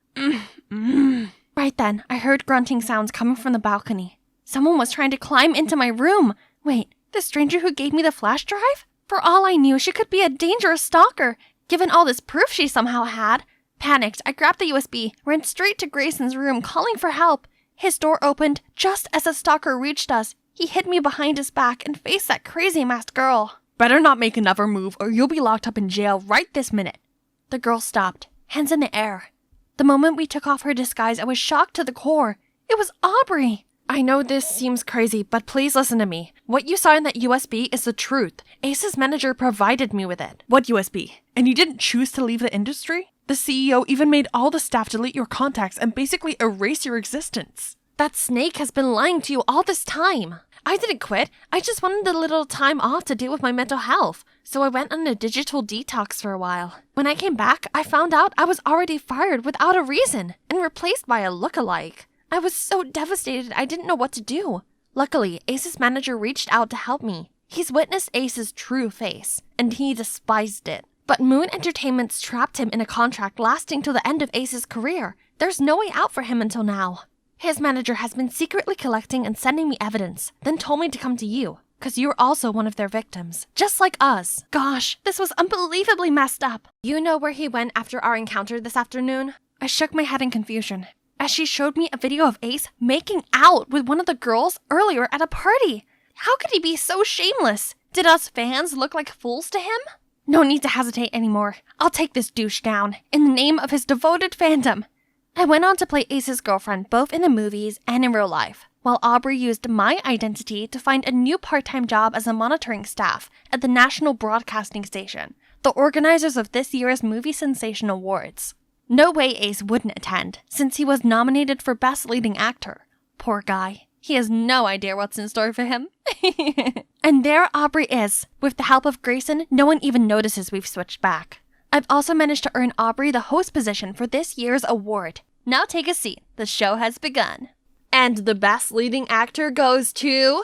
Right then, I heard grunting sounds coming from the balcony. Someone was trying to climb into my room. Wait, the stranger who gave me the flash drive? For all I knew, she could be a dangerous stalker, given all this proof she somehow had. Panicked, I grabbed the USB, ran straight to Grayson's room, calling for help. His door opened just as the stalker reached us. He hit me behind his back and faced that crazy masked girl. Better not make another move or you'll be locked up in jail right this minute. The girl stopped, hands in the air. The moment we took off her disguise, I was shocked to the core. It was Aubrey. I know this seems crazy, but please listen to me. What you saw in that USB is the truth. Ace's manager provided me with it. What USB? And you didn't choose to leave the industry? The CEO even made all the staff delete your contacts and basically erase your existence. That snake has been lying to you all this time. I didn't quit. I just wanted a little time off to deal with my mental health. So I went on a digital detox for a while. When I came back, I found out I was already fired without a reason and replaced by a lookalike. I was so devastated I didn't know what to do. Luckily, Ace's manager reached out to help me. He's witnessed Ace's true face, and he despised it. But Moon Entertainment's trapped him in a contract lasting till the end of Ace's career. There's no way out for him until now. His manager has been secretly collecting and sending me evidence, then told me to come to you, because you're also one of their victims, just like us. Gosh, this was unbelievably messed up. You know where he went after our encounter this afternoon? I shook my head in confusion, as she showed me a video of Ace making out with one of the girls earlier at a party. How could he be so shameless? Did us fans look like fools to him? No need to hesitate anymore. I'll take this douche down, in the name of his devoted fandom. I went on to play Ace's girlfriend both in the movies and in real life, while Aubrey used my identity to find a new part-time job as a monitoring staff at the National Broadcasting Station, the organizers of this year's Movie Sensation Awards. No way Ace wouldn't attend, since he was nominated for Best Leading Actor. Poor guy. He has no idea what's in store for him. And there Aubrey is. With the help of Grayson, no one even notices we've switched back. I've also managed to earn Aubrey the host position for this year's award. Now take a seat. The show has begun. And the Best Leading Actor goes to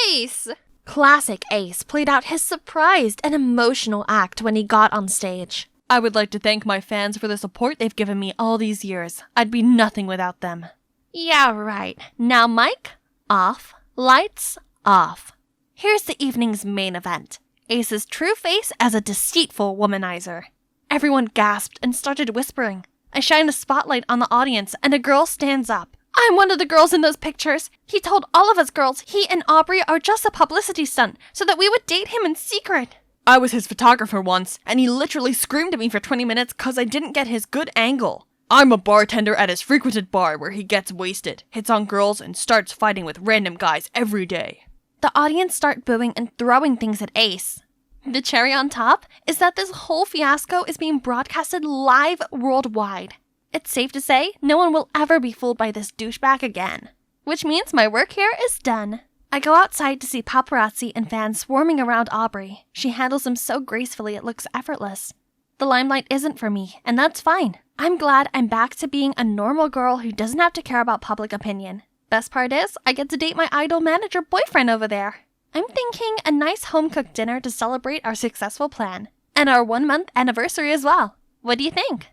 Ace! Classic Ace played out his surprised and emotional act when he got on stage. I would like to thank my fans for the support they've given me all these years. I'd be nothing without them. Yeah, right. Now mic off, lights off. Here's the evening's main event. Ace's true face as a deceitful womanizer. Everyone gasped and started whispering. I shine a spotlight on the audience and a girl stands up. I'm one of the girls in those pictures. He told all of us girls he and Aubrey are just a publicity stunt so that we would date him in secret. I was his photographer once, and he literally screamed at me for 20 minutes because I didn't get his good angle. I'm a bartender at his frequented bar where he gets wasted, hits on girls, and starts fighting with random guys every day. The audience start booing and throwing things at Ace. The cherry on top is that this whole fiasco is being broadcasted live worldwide. It's safe to say no one will ever be fooled by this douchebag again. Which means my work here is done. I go outside to see paparazzi and fans swarming around Aubrey. She handles them so gracefully it looks effortless. The limelight isn't for me, and that's fine. I'm glad I'm back to being a normal girl who doesn't have to care about public opinion. Best part is, I get to date my idol manager boyfriend over there. I'm thinking a nice home-cooked dinner to celebrate our successful plan. And our 1-month anniversary as well. What do you think?